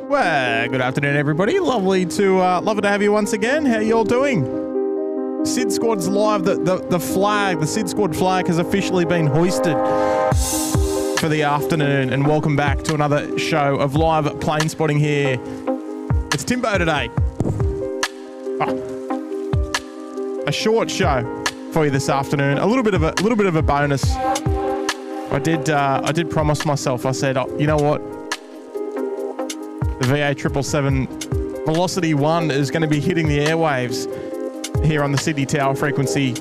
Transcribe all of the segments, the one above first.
Well, good afternoon, everybody. Lovely to have you once again. How you all doing? SydSquad's live. The flag, the SydSquad flag, has officially been hoisted for the afternoon, and welcome back to another show of live plane spotting here. It's Timbo today. A short show for you this afternoon. A little bit of a bonus. I did promise myself. I said, oh, you know what? The VA777 Velocity 1 is going to be hitting the airwaves here on the Sydney Tower frequency,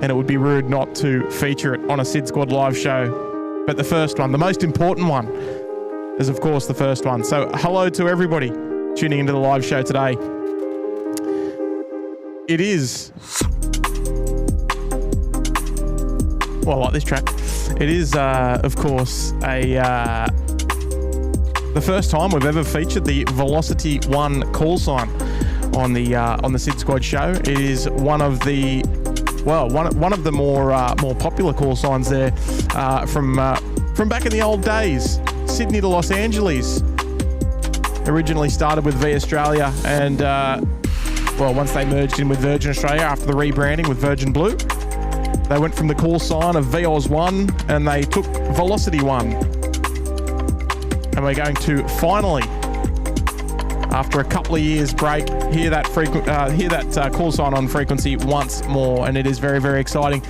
and it would be rude not to feature it on a SydSquad live show. But the first one, the most important one, is of course the first one. So hello to everybody tuning into the live show today. It is, well, I like this track. It is, of course, the first time we've ever featured the Velocity 1 call sign on the SydSquad show. It is one of the more popular call signs there from back in the old days. Sydney to Los Angeles. Originally started with V Australia, and once they merged in with Virgin Australia after the rebranding with Virgin Blue, they went from the call sign of VOS 1 and they took Velocity 1. And we're going to finally, after a couple of years break, hear that call sign on frequency once more, and it is very, very exciting.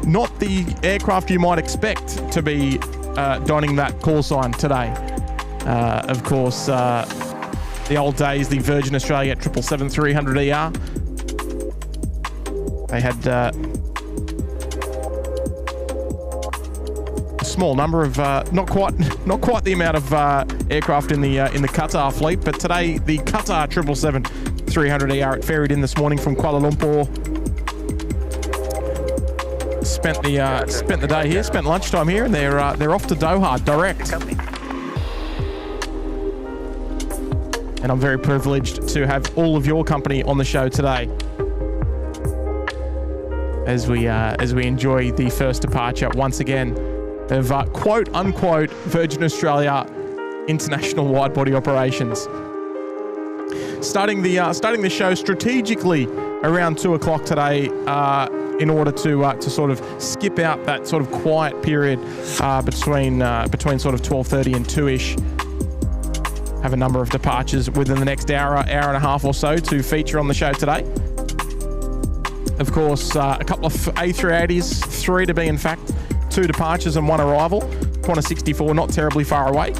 Not the aircraft you might expect to be donning that call sign today. Of course, the old days, the Virgin Australia 777-300ER. They had small number of not quite the amount of aircraft in the Qatar fleet, but today the Qatar 777-300ER, it ferried in this morning from Kuala Lumpur. Spent the day here, spent lunchtime here, and they're off to Doha direct. And I'm very privileged to have all of your company on the show today as we enjoy the first departure once again of quote-unquote Virgin Australia international wide-body operations. Starting the show strategically around 2 o'clock today in order to sort of skip out that sort of quiet period between sort of 12:30 and 2-ish. Have a number of departures within the next hour and a half or so to feature on the show today. Of course, a couple of A380s, 3 to be in fact, 2 departures and 1 arrival. Qantas 64 not terribly far away.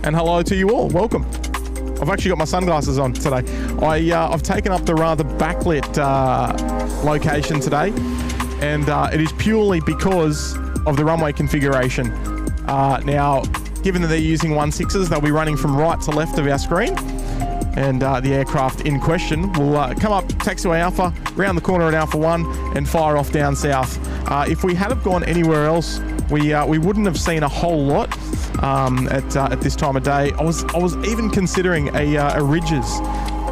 And hello to you all. Welcome. I've actually got my sunglasses on today. I've taken up the rather backlit location today, and it is purely because of the runway configuration. Now, given that they're using 1.6s, they'll be running from right to left of our screen, and the aircraft in question will come up taxiway Alpha, round the corner at Alpha 1, and fire off down south. If we had have gone anywhere else, we wouldn't have seen a whole lot at this time of day. I was even considering a Rydges,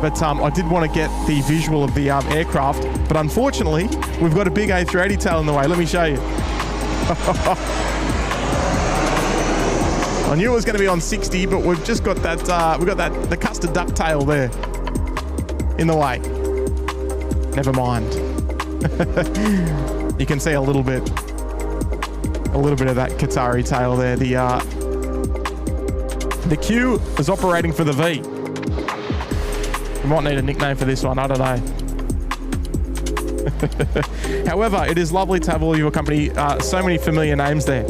but I did want to get the visual of the aircraft. But unfortunately, we've got a big A380 tail in the way. Let me show you. I knew it was going to be on 60, but we've just got the custard duck tail there in the way. Never mind. You can see a little bit of that Qatari tail there. The Q is operating for the V. We might need a nickname for this one. I don't know. However, it is lovely to have all of your company. So many familiar names there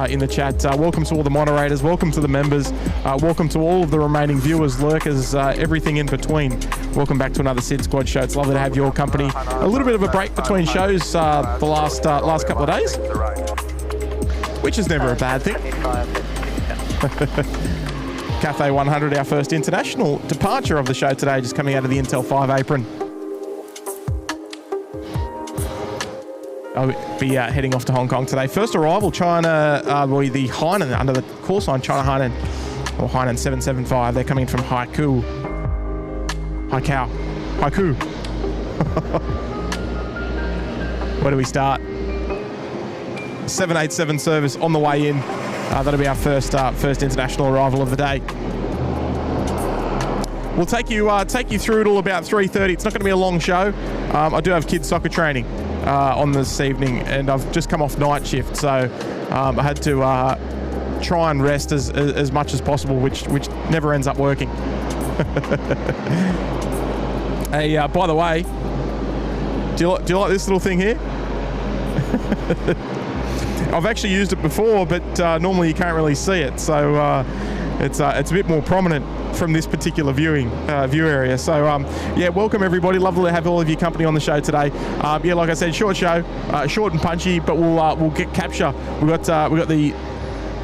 in the chat. Welcome to all the moderators. Welcome to the members. Welcome to all of the remaining viewers, lurkers, everything in between. Welcome back to another SydSquad show. It's lovely to have your company. A little bit of a break between shows the last couple of days, which is never a bad thing. Cafe 100, our first international departure of the show today, just coming out of the Intel 5 apron. I'll be heading off to Hong Kong today. First arrival, China, the Hainan, under the call sign China Hainan, or Hainan 775. They're coming in from Haikou. Where do we start? 787 service on the way in. That'll be our first international arrival of the day. We'll take you through it all about 3:30. It's not going to be a long show. I do have kids soccer training on this evening, and I've just come off night shift, so I had to try and rest as much as possible, which never ends up working. Hey, by the way, do you like this little thing here? I've actually used it before, but normally you can't really see it, so it's a bit more prominent from this particular view area. So yeah, welcome everybody. Lovely to have all of your company on the show today. Yeah, like I said, short show, short and punchy, but we'll get capture. We'll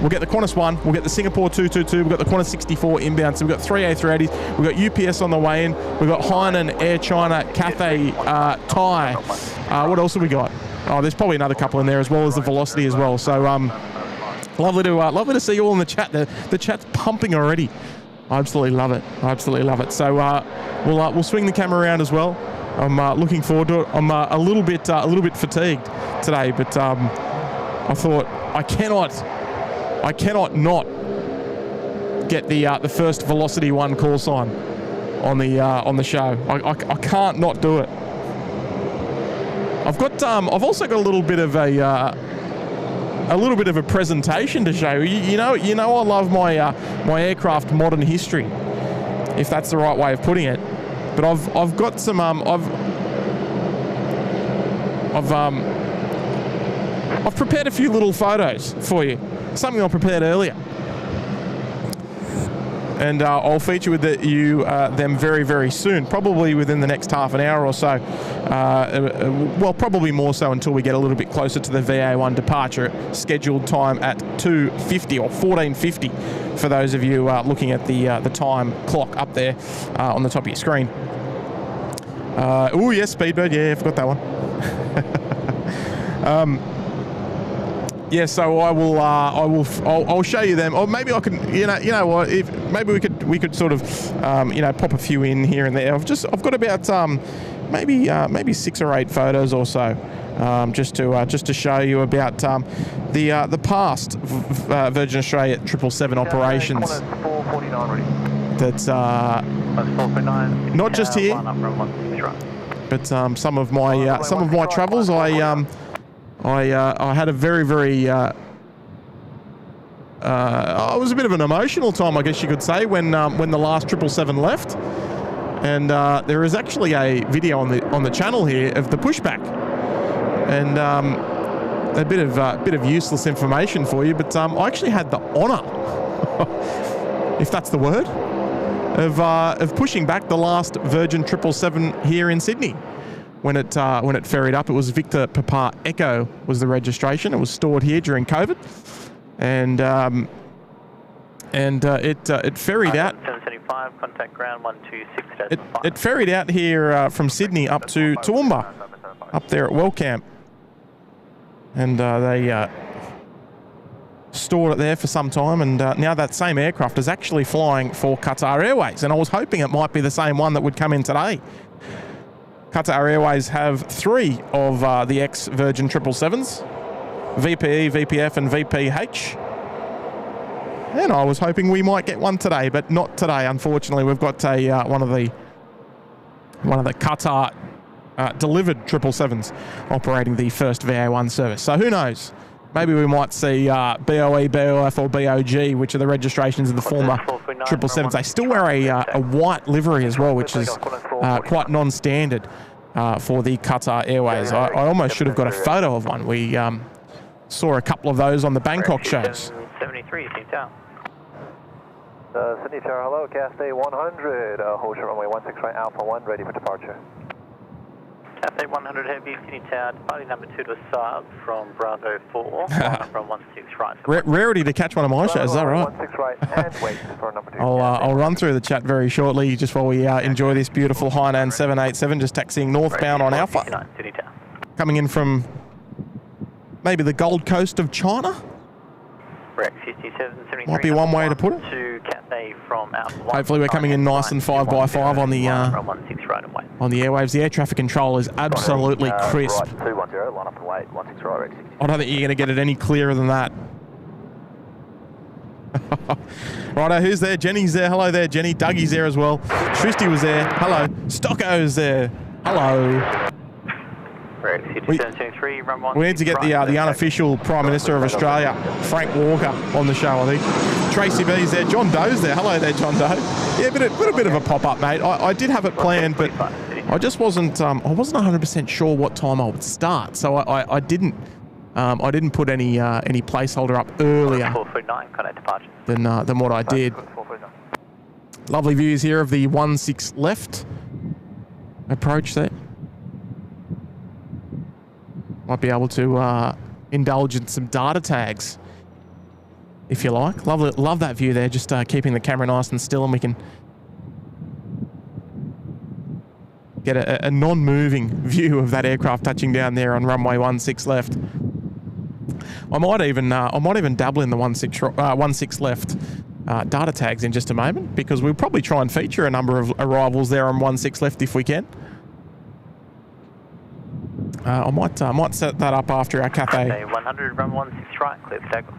get the Qantas 1, we'll get the Singapore 222, we've got the Qantas 64 inbound, so we've got 3 A380s, we've got UPS on the way in, we've got Hainan, Air China, Cathay, Thai. What else have we got? Oh, there's probably another couple in there, as well as the Velocity as well. So lovely to see you all in the chat. The chat's pumping already. I absolutely love it. I absolutely love it. So we'll swing the camera around as well. I'm looking forward to it. I'm a little bit fatigued today, but I thought I cannot not get the first Velocity 1 call sign on the show. I can't not do it. I've also got a little bit of a presentation to show. You know I love my aircraft modern history, if that's the right way of putting it. But I've got some I've prepared a few little photos for you. Something I prepared earlier, and I'll feature with them very, very soon, probably within the next half an hour or so. Well, probably more so until we get a little bit closer to the VA1 departure, scheduled time at 2:50 or 14:50 for those of you looking at the time clock up there on the top of your screen. Oh yes, Speedbird, yeah, I forgot that one. Yeah, so I'll show you them, or maybe I can, you know what, maybe we could sort of, pop a few in here and there. I've got about maybe 6 or 8 photos or so, just to show you about the past Virgin Australia 777 operations. That's not just here, but some of my travels. I had a very, very, it was a bit of an emotional time, I guess you could say, when the last 777 left. And there is actually a video on the channel here of the pushback, and a bit of useless information for you. But I actually had the honour, if that's the word, of pushing back the last Virgin 777 here in Sydney. When it ferried up, it was Victor Papa Echo was the registration. It was stored here during COVID, and it ferried out. 775, contact ground 126. It ferried out here from Sydney up to Toowoomba, up there at Wellcamp, and they stored it there for some time. And now that same aircraft is actually flying for Qatar Airways, and I was hoping it might be the same one that would come in today. Qatar Airways have 3 of the ex-Virgin 777s, VPE, VPF and VPH. And I was hoping we might get one today, but not today, unfortunately. We've got one of the Qatar delivered 777s operating the first VA1 service. So who knows? Maybe we might see BOE, BOF or BOG, which are the registrations of the former 777s. They still wear a white livery as well, which is quite non-standard for the Qatar Airways. I almost should have got a photo of one. We saw a couple of those on the Bangkok shows. 73, Sydney Tower. Sydney Tower, hello, Cathay 100, hold short runway 16 right, Alpha 1, ready for departure. Cathay 100 Heavy, Sydney Tower, departing number 2 to Saab from Bravo 4, from 16 right. Rarity to catch one of my shows, is that right? 16 right, and wait for number 2. I'll run through the chat very shortly, just while we enjoy this beautiful Hainan 787, just taxiing northbound on Alpha. Sydney Tower. Coming in from maybe the Gold Coast of China? Correct, 5773. Might be one way to put it. To Cathay from Alpha 1. Hopefully we're coming in nice and 5x5 on the airwaves. The air traffic control is absolutely crisp. 210, line up and wait, 16 right, I don't think you're going to get it any clearer than that. Righto, who's there? Jenny's there. Hello there, Jenny. Dougie's there as well. Tristy was there. Hello. Stocko's there. Hello. We need to get the unofficial Prime Minister of Australia, Frank Walker, on the show, I think. Tracy B's there. John Doe's there. Hello there, John Doe. Yeah, but a bit of a pop-up, mate. I did have it planned, but I just wasn't 100% sure what time I would start, so I didn't put any placeholder up earlier than what I did. Lovely views here of the 16 left approach there. Might be able to indulge in some data tags, if you like. Love that view there, just keeping the camera nice and still, and we can get a non-moving view of that aircraft touching down there on runway 16 left. I might even dabble in the 16 left data tags in just a moment, because we'll probably try and feature a number of arrivals there on 16 left if we can. I might set that up after our Cathay 100, run 16 right, clear for takeoff.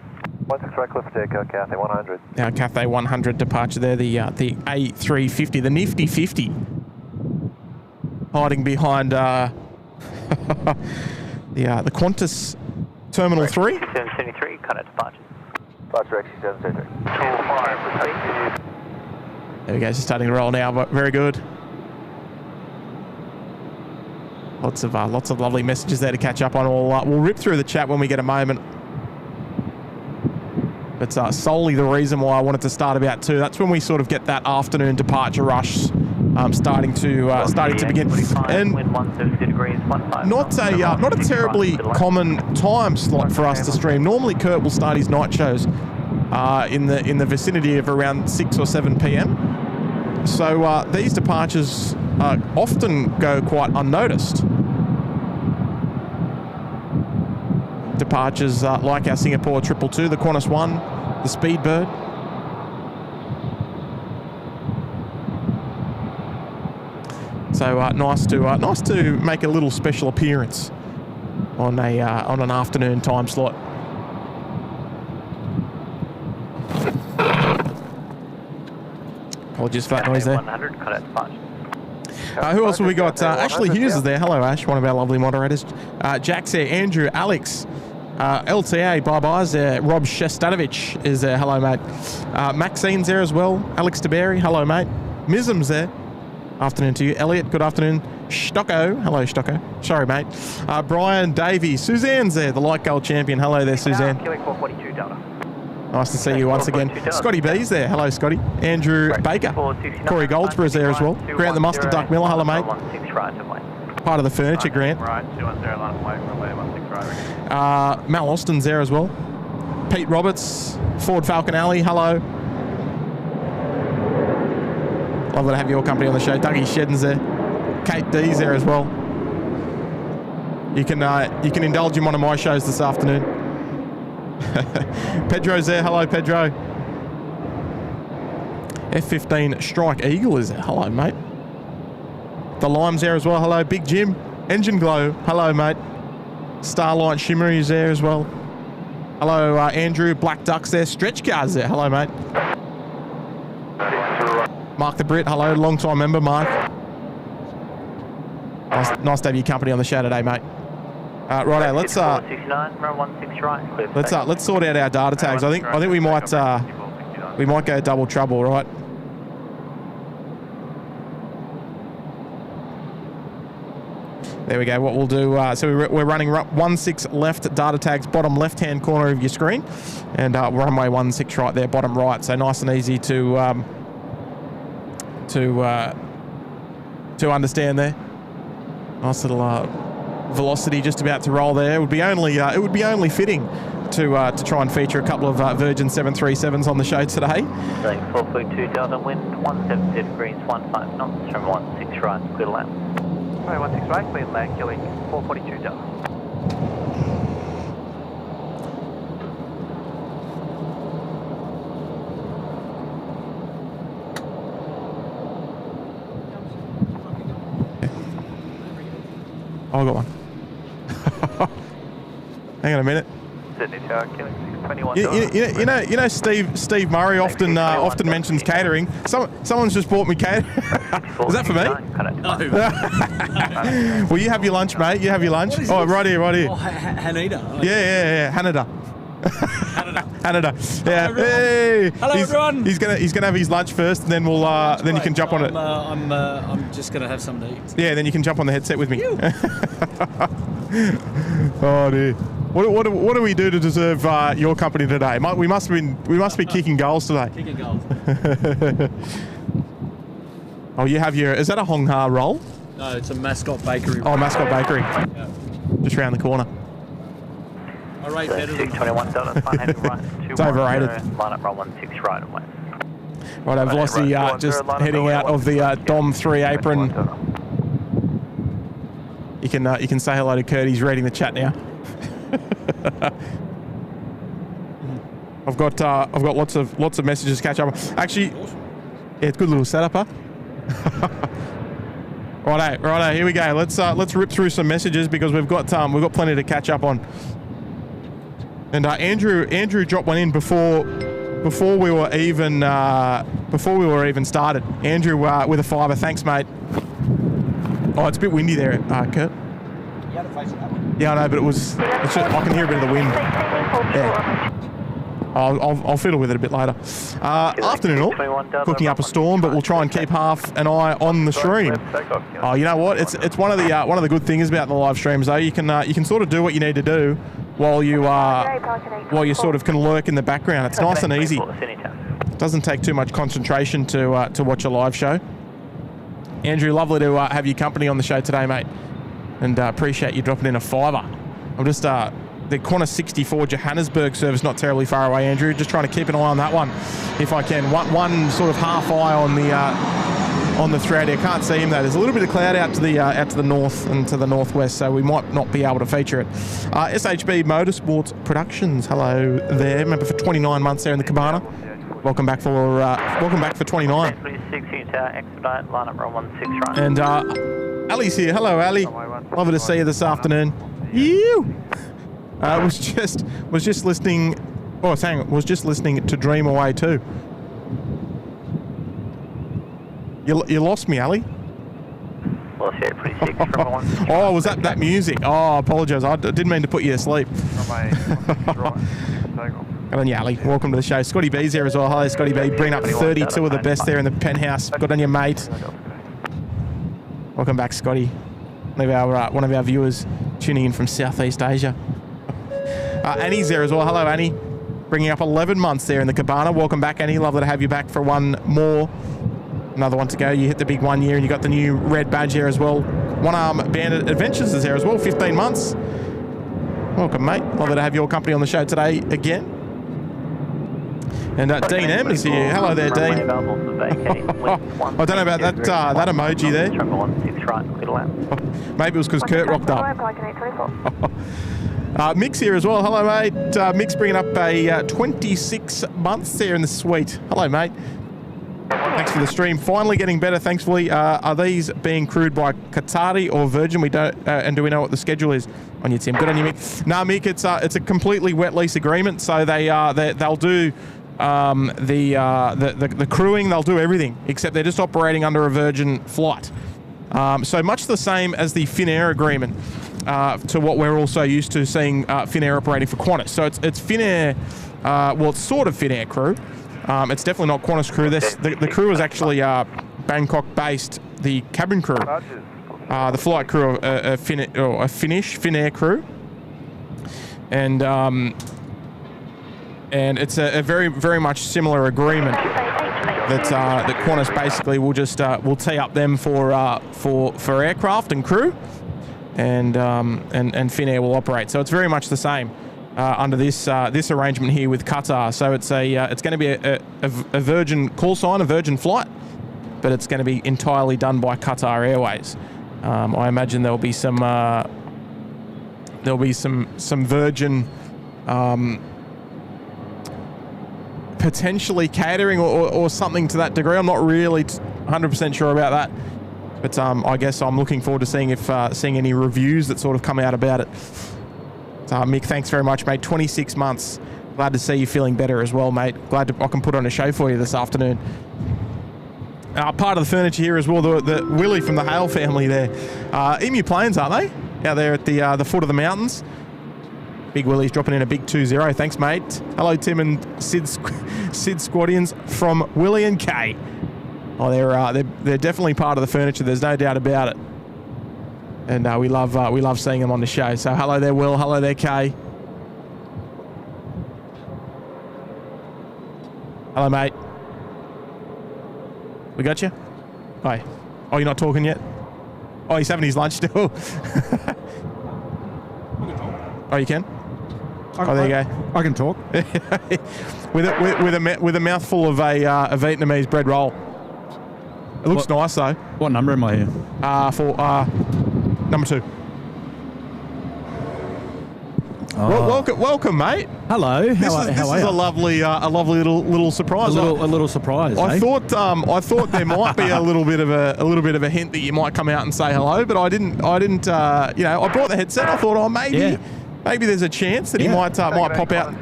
16 right, clear for takeoff, Cathay 100. Our Cathay 100 departure there, the A350, the nifty 50, hiding behind the Qantas Terminal 3. 773, contact departure. Departure X773. There we go, just starting to roll now, but very good. Lots of lovely messages there to catch up on. We'll rip through the chat when we get a moment. That's solely the reason why I wanted to start about 2. That's when we sort of get that afternoon departure rush starting to begin. And not a terribly common time slot for us to stream. Normally, Kurt will start his night shows in the vicinity of around 6 or 7 p.m. So these departures often go quite unnoticed. Departures like our Singapore 222, the Qantas 1, the Speedbird. So nice to make a little special appearance on an afternoon time slot. Apologies for that noise there. 100, contact departure. Who else have we got? Ashley Hughes is there. Hello, Ash, one of our lovely moderators. Jack's there. Andrew, Alex, LTA, bye-byes there. Rob Shestanovich is there. Hello, mate. Maxine's there as well. Alex DeBerry. Hello, mate. Mism's there. Afternoon to you. Elliot, good afternoon. Stocko. Hello, Stocko. Sorry, mate. Brian, Davey. Suzanne's there, the light gold champion. Hello there, Suzanne. Nice to see you once again. Scotty B's there. Hello, Scotty. Andrew Baker. Corey Goldsborough's there as well. Grant the Mustard Duck Miller. Hello, mate. Part of the furniture, Grant. Mal Austin's there as well. Pete Roberts. Ford Falcon Alley. Hello. Lovely to have your company on the show. Dougie Shedden's there. Kate D's there as well. You can indulge in one of my shows this afternoon. Pedro's there. Hello, Pedro. F-15 Strike Eagle is there. Hello, mate. The Lime's there as well. Hello, Big Jim. Engine Glow. Hello, mate. Starlight Shimmery is there as well. Hello, Andrew. Black Duck's there. Stretch Car's there. Hello, mate. Mark the Brit. Hello, long-time member, Mark. Nice to have your company on the show today, mate. Righto, let's sort out our data tags. I think we might go double trouble, right? There we go. What we'll do, so we're running 16 left data tags, bottom left-hand corner of your screen, and runway 16 right there, bottom right. So nice and easy to understand there. Nice little velocity just about to roll there. It would be only fitting to try and feature a couple of Virgin 737s on the show today. 4.2 Delta wind, 170 degrees, 15 knots from 16 right, clear to land. 16 right, clear to land, killing 442 Delta. Oh, I got one. Hang on a minute. Sydney Tower, killing 621. You know, Steve Murray often mentions catering. Someone's just bought me catering. Is that for me? No. Well, you have your lunch, mate. You have your lunch. Oh, right here. Oh, Haneda. Yeah. Haneda. Canada. Yeah. Hello, hey. Hello, everyone. He's gonna have his lunch first, and then we'll then you can jump on it. I'm just gonna have something to eat. Yeah, then you can jump on the headset with me. Oh dear. What do we do to deserve your company today? We must be kicking goals today. Kicking goals. Oh, you have your. Is that a Hong Ha roll? No, it's a Mascot Bakery. Oh, Mascot Bakery. Yeah. Just round the corner. I rate better than 621 Delta, flying heading right. It's overrated. Line up runway 16 right and west. Right, I've lost the just heading out of the Dom 3 apron. You can say hello to Kurt. He's reading the chat now. I've got lots of messages to catch up. Actually, yeah, it's a good little setup, huh? Righto. Here we go. Let's rip through some messages because we've got plenty to catch up on. And Andrew dropped one in before we were even started. Andrew with a $5. Thanks, mate. Oh, it's a bit windy there, Kurt. Yeah, I know, but it's just, I can hear a bit of the wind. Yeah. I'll fiddle with it a bit later. Afternoon all. Cooking up a storm, but we'll try and keep half an eye on the stream. Oh, you know what? It's one of the good things about the live streams though. You can sort of do what you need to do while you sort of can lurk in the background. It's nice and easy. It doesn't take too much concentration to watch a live show. Andrew, lovely to have your company on the show today, mate, and appreciate you dropping in a $5. I'm just the Qantas 64 Johannesburg service not terribly far away, Andrew. Just trying to keep an eye on that one if I can. One sort of half eye on the 380. I can't see him though. There's a little bit of cloud out to the north and to the northwest, so we might not be able to feature it. SHB Motorsports Productions, hello there. Member for 29 months there in the Cabana. Welcome back for 29. And Ali's here. Hello, Ali. Lovely to see you this afternoon. You. Was just listening. Oh, was just listening to Dream Away too. You lost me, Ali. Lost you, pretty sick from one. Oh, was that music? Oh, I apologise. I didn't mean to put you to sleep. Good on you, Ali. Welcome to the show. Scotty B's there as well. Hi, Scotty B. Bringing up 32 of the best there in the penthouse. Good on you, mate. Welcome back, Scotty. One of our viewers tuning in from Southeast Asia. Annie's there as well. Hello, Annie. Bringing up 11 months there in the Cabana. Welcome back, Annie. Lovely to have you back for one more. Another one to go. You hit the big 1 year and you got the new red badge there as well. One Arm Bandit Adventures is there as well. 15 months. Welcome, mate. Lovely to have your company on the show today again. And Dean M is here. Hello there, Dean. I don't know about that emoji there. Maybe it was because Kurt rocked up. Mick's here as well. Hello, mate. Mick's bringing up a 26 months there in the suite. Hello, mate. Thanks for the stream. Finally getting better, thankfully. Are these being crewed by Qatar or Virgin? We don't, and do we know what the schedule is on you, Tim? Good on you, Mick. No, Mick, it's a completely wet lease agreement, so they'll do the crewing. They'll do everything except they're just operating under a Virgin flight. So much the same as the Finnair agreement. To what we're also used to seeing Finnair operating for Qantas. So it's Finnair, well, it's sort of Finnair crew. It's definitely not Qantas crew. The crew is actually Bangkok-based, the cabin crew. The flight crew of a Finnish Finnair crew. And it's a very, very much similar agreement that Qantas basically will just will tee up them for aircraft and crew. And Finnair will operate. So it's very much the same under this arrangement here with Qatar. So it's going to be a Virgin call sign, a Virgin flight, but it's going to be entirely done by Qatar Airways. I imagine there'll be some Virgin potentially catering or something to that degree. I'm not really 100% sure about that. But I guess I'm looking forward to seeing any reviews that sort of come out about it. Mick, thanks very much, mate. 26 months. Glad to see you feeling better as well, mate. Glad I can put on a show for you this afternoon. Part of the furniture here as well, the Willie from the Hale family there. Emu Plains, aren't they? Out there at the foot of the mountains. Big Willie's dropping in a big 2-0. Thanks, mate. Hello, Tim and Sid Squadians from Willie and Kay. Oh, they're definitely part of the furniture. There's no doubt about it. And we love seeing them on the show. So hello there, Will. Hello there, Kay. Hello, mate. We got you? Hi. Oh, you're not talking yet? Oh, he's having his lunch still. Oh, you can? Oh, there you go. I can talk. with a mouthful of a Vietnamese bread roll. It looks nice though. What number am I here? For number 2. Oh. Welcome, mate. Hello. This How is are you? a lovely little surprise. A little surprise. I eh? thought there might be a little bit of a hint that you might come out and say hello, but I didn't. I brought the headset. I thought, maybe there's a chance that he might pop out.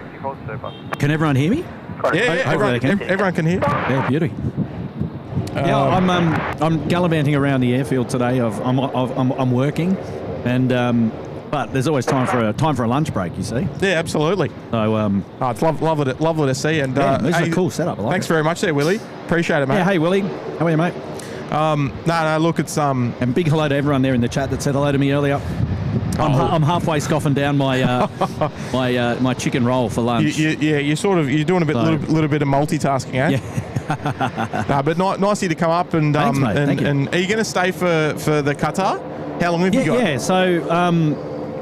Can everyone hear me? Yeah, everyone can hear. Yeah, beauty. I'm gallivanting around the airfield today. I'm working, and but there's always time for a lunch break. You see? Yeah, absolutely. So it's lovely to see. And this is a cool setup. I like thanks it. very much, there, Willie. Appreciate it, mate. Yeah, hey Willie, how are you, mate? No, look, it's And big hello to everyone there in the chat that said hello to me earlier. I'm halfway scoffing down my my chicken roll for lunch. you're doing a little bit of multitasking, eh? Yeah. No, but nice of you to come up and Thanks, mate. Thank you. and are you going to stay for the Qatar? How long have you got? Yeah. So,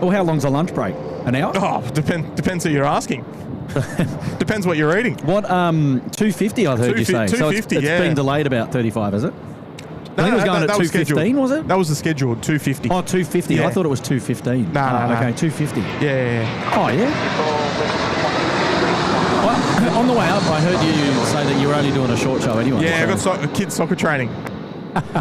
how long's a lunch break? An hour? Oh, depends who you're asking. Depends what you're eating. What 250? I heard you say. 250. So it's been delayed about 35, is it? I think it was going at 215, was it? That was the scheduled 250. Oh, 250. Yeah. I thought it was 215. No. Okay, 250. Yeah. Oh, yeah. Well, on the way up, I heard you say that you were only doing a short show anyway. Yeah, I've got kids soccer training.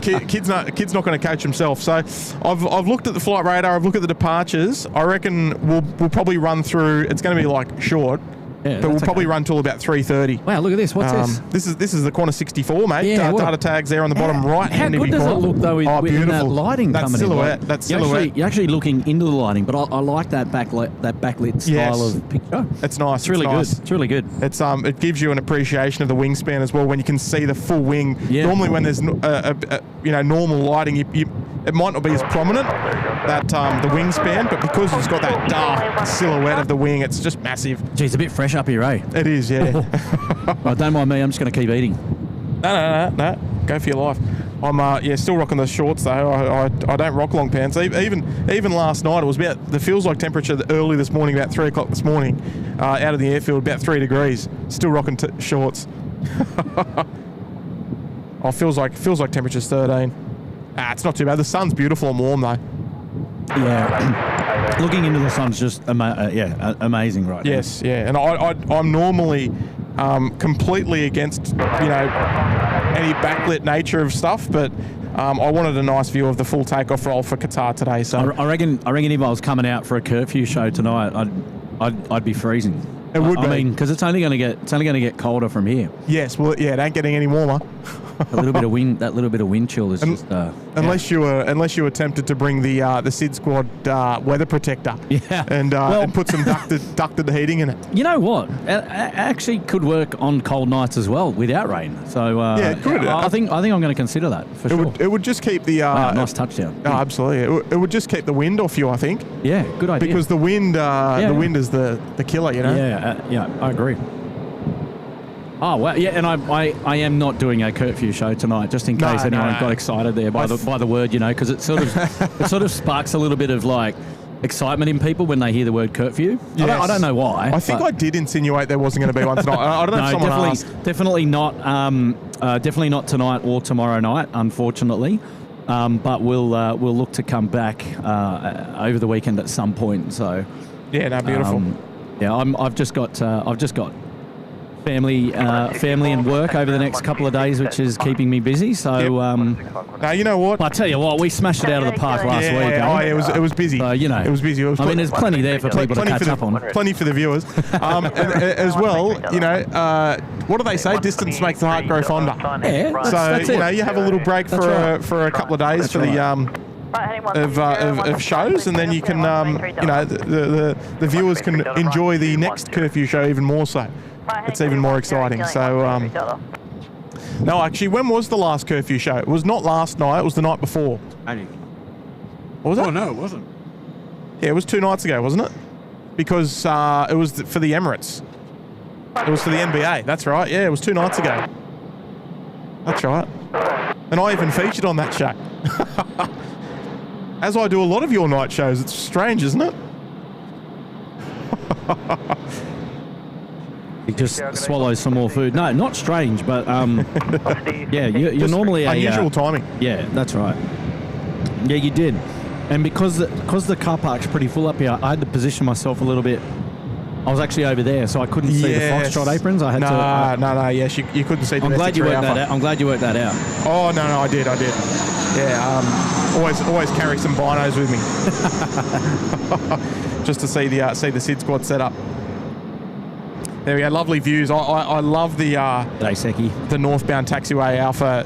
Kid's not going to coach himself. So I've looked at the flight radar. I've looked at the departures. I reckon we'll probably run through. It's going to be like short. Yeah, but we'll probably run till about 3:30. Wow, look at this. What's this? This is the Qantas 64, mate. Yeah, data tags there on the bottom right hand How of good your does it corner. look, though, with that lighting that coming silhouette, in? That silhouette. You're actually looking into the lighting, but I like that backlit style of picture. It's nice. It's really nice. good. It's really good. It's it gives you an appreciation of the wingspan as well when you can see the full wing. Yeah. Normally when there's normal lighting, it might not be as prominent, that the wingspan, but because it's got that dark silhouette of the wing, it's just massive. Gee, it's a bit fresh up here, eh? It is, yeah. Oh, don't mind me. I'm just going to keep eating. No. Go for your life. I'm still rocking the shorts though. I don't rock long pants. Even last night, it was about the feels like temperature early this morning, about 3 o'clock this morning, out of the airfield, about 3 degrees. Still rocking shorts. Oh, feels like temperature's 13. It's not too bad. The sun's beautiful and warm though. Yeah. Looking into the sun's just amazing right now. Yes, yeah. And I'm normally completely against any backlit nature of stuff, but I wanted a nice view of the full takeoff roll for Qatar today. So I reckon if I was coming out for a curfew show tonight, I'd be freezing. It would be. I mean, because it's only going to get colder from here. Yes, well, yeah, it ain't getting any warmer. That little bit of wind chill is just. Unless you were tempted to bring the SydSquad weather protector. Yeah. And put some ducted heating in it. You know what? It actually could work on cold nights as well without rain. So yeah, it could. I think I'm going to consider that for sure. It would just keep the nice touchdown. Oh, absolutely. It would just keep the wind off you, I think. Yeah, good idea. Because the wind wind is the killer, you know. Yeah, I agree. Oh well, yeah, and I am not doing a curfew show tonight, just in case anyone got excited there by the word, because it sort of sparks a little bit of like excitement in people when they hear the word curfew. Yes. I don't know why. I think I did insinuate there wasn't going to be one tonight. I don't know if someone asked. Definitely not. Definitely not tonight or tomorrow night, unfortunately. But we'll look to come back over the weekend at some point. So yeah, no, beautiful. I've just got family and work over the next couple of days, which is keeping me busy. So, now you know what? I tell you what, we smashed it out of the park last week. It was busy. You know, it was busy. I mean, there's plenty there for people to catch up on. Plenty for the viewers, and as well. You know, what do they say? Distance makes the heart grow fonder. Yeah, that's you know, it. you have a little break for a couple of days for the of shows, and then you can you know the viewers can enjoy the next curfew show even more so. It's even more exciting. So no, actually, when was the last curfew show? It was not last night. It was the night before. What was it? Oh no, it wasn't. Yeah, it was 2 nights ago, wasn't it? Because it was for the Emirates. It was for the NBA. That's right. Yeah, it was 2 nights ago. That's right. And I even featured on that show. As I do a lot of your night shows. It's strange, isn't it? You just swallow some more food. No, not strange, but yeah, you're normally unusual timing. Yeah, that's right. Yeah, you did. And because the car park's pretty full up here, I had to position myself a little bit. I was actually over there, so I couldn't see the Foxtrot aprons. I had to. No. Yes, you couldn't see. I'm glad you worked that out. I'm glad you worked that out. Oh no, I did. Yeah. Always carry some binos with me, just to see the SydSquad setup. There we go. Lovely views. I love the northbound taxiway Alpha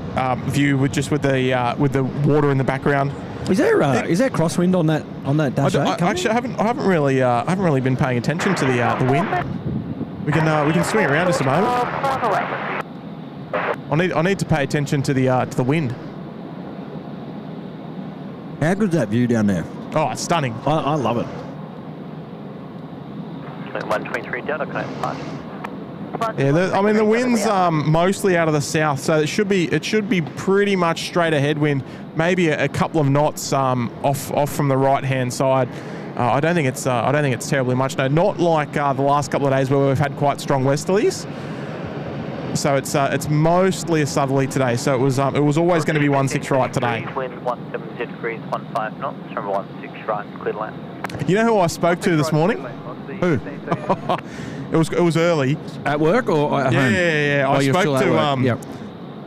view with the water in the background. Is there crosswind on that dash? Actually, I haven't really been paying attention to the wind. We can swing around just a moment. I need to pay attention to the wind. How good's that view down there? Oh, it's stunning. I love it. 123 Delta, connect park. Yeah, I mean the wind's mostly out of the south, so it should be pretty much straight ahead wind. Maybe a couple of knots off from the right hand side. I don't think it's terribly much. No, not like the last couple of days where we've had quite strong westerlies. So it's mostly a southerly today. So it was always going to be 16 right today. Wind 170 degrees, 15 knots. Remember 16 right, clear land. You know who I spoke to this morning? Who? It was early. At work or at home? Yeah. I spoke to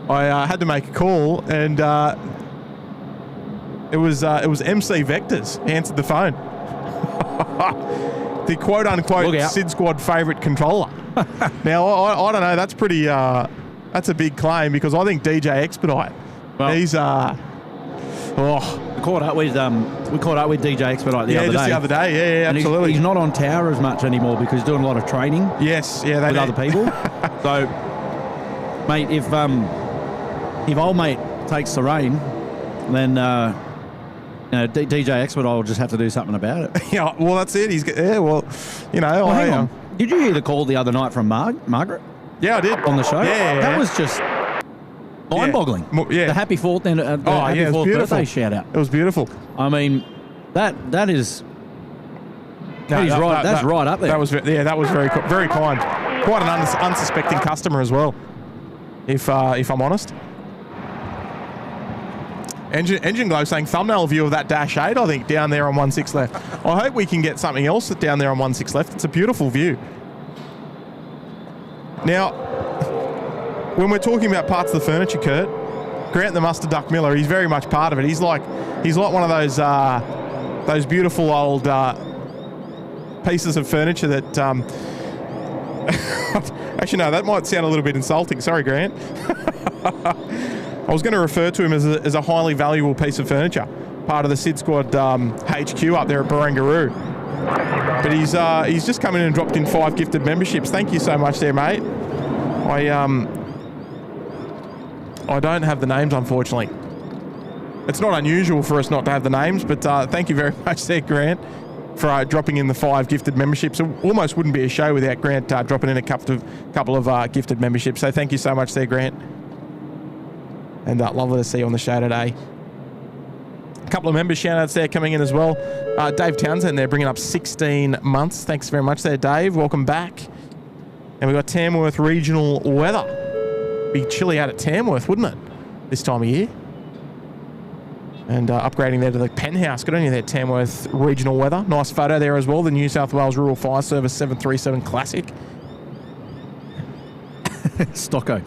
I had to make a call, and it was MC Vectors answered the phone. The quote unquote SydSquad favourite controller. Now I don't know. That's pretty. That's a big claim, because I think DJ Expedite. Well, he's we caught up with DJ Expedite the other day. Yeah, just the other day. Yeah, absolutely. He's not on tower as much anymore because he's doing a lot of training. Yes, yeah, with other people. So, mate, if old mate takes the reign, then DJ Expedite will just have to do something about it. Yeah, well, that's it. Hang on. Did you hear the call the other night from Margaret? Yeah, I did. On the show? Yeah. That was just mind-boggling. Yeah. The happy fourth birthday shout out. It was beautiful. I mean, that is. That's right up there. That was very kind. Quite an unsuspecting customer as well, if I'm honest. Engine Glow saying thumbnail view of that Dash 8, I think, down there on 16 left. I hope we can get something else down there on 16 left. It's a beautiful view. Now, when we're talking about parts of the furniture, Kurt, Grant the Mustard Duck Miller, he's very much part of it. He's like one of those beautiful old pieces of furniture that. Actually, no, that might sound a little bit insulting. Sorry, Grant. I was going to refer to him as a highly valuable piece of furniture, part of the SydSquad HQ up there at Barangaroo. But he's just come in and dropped in 5 gifted memberships. Thank you so much there, mate. I don't have the names, unfortunately. It's not unusual for us not to have the names, but thank you very much there, Grant, for dropping in the 5 gifted memberships. It almost wouldn't be a show without Grant dropping in a couple of gifted memberships. So thank you so much there, Grant. And lovely to see you on the show today. A couple of member shout-outs there coming in as well. Dave Townsend there bringing up 16 months. Thanks very much there, Dave. Welcome back. And we've got Tamworth regional weather. Be chilly out at Tamworth, wouldn't it, this time of year? And upgrading there to the penthouse. Good on you there, Tamworth regional weather. Nice photo there as well. The New South Wales Rural Fire Service 737 Classic. Stocko.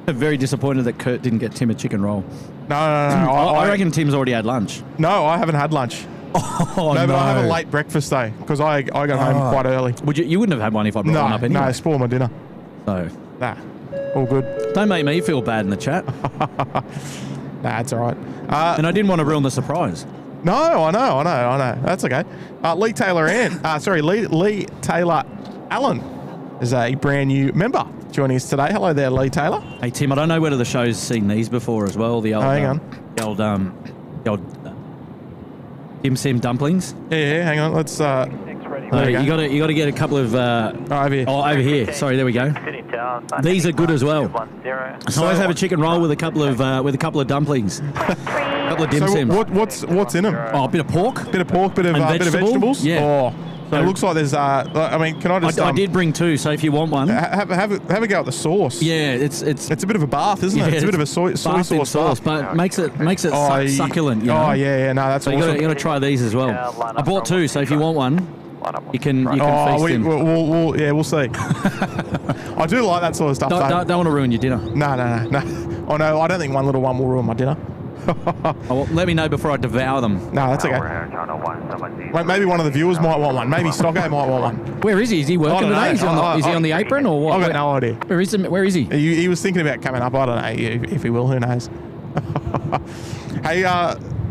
Very disappointed that Kurt didn't get Tim a chicken roll. No. I reckon Tim's already had lunch. No, I haven't had lunch. Oh, no, but I have a late breakfast though because I got home quite early. You wouldn't have had one if I brought one up anyway. No, spoil my dinner. So Nah, all good. don't make me feel bad in the chat. Nah, it's all right. And I didn't want to ruin the surprise. No, I know. That's okay. Lee Taylor Allen is a brand new member joining us today. Hello there, Lee Taylor. Hey Tim, I don't know whether the show's seen these before as well. The old, hang on. The old Dim Sim dumplings. Yeah, hang on. Let's. You got to get a couple of. Over here. Oh, over here. Sorry, there we go. These are good as well. So I always have a chicken roll with a couple of dumplings. A couple of dim sims. What's in them? Oh, a bit of pork. Bit of vegetables. Yeah. Oh, so it looks like there's. I mean, can I just? I did bring two, so if you want one, have a go at the sauce. Yeah, it's a bit of a bath, isn't it? It's a bit of a soy sauce, but makes it succulent. You know? Oh yeah, no, that's so awesome. You got to try these as well. I bought two, so if you want one, you can feast him. We'll see. I do like that sort of stuff. Don't want to ruin your dinner. No. Oh no, I don't think one little one will ruin my dinner. Well, let me know before I devour them. No, that's okay. Maybe one of the viewers might want one. Maybe Stocko might want one. Where is he? Is he working today? Is he on the apron or what? I've got no idea. Where is he? He was thinking about coming up. I don't know if he will. Who knows? Hey,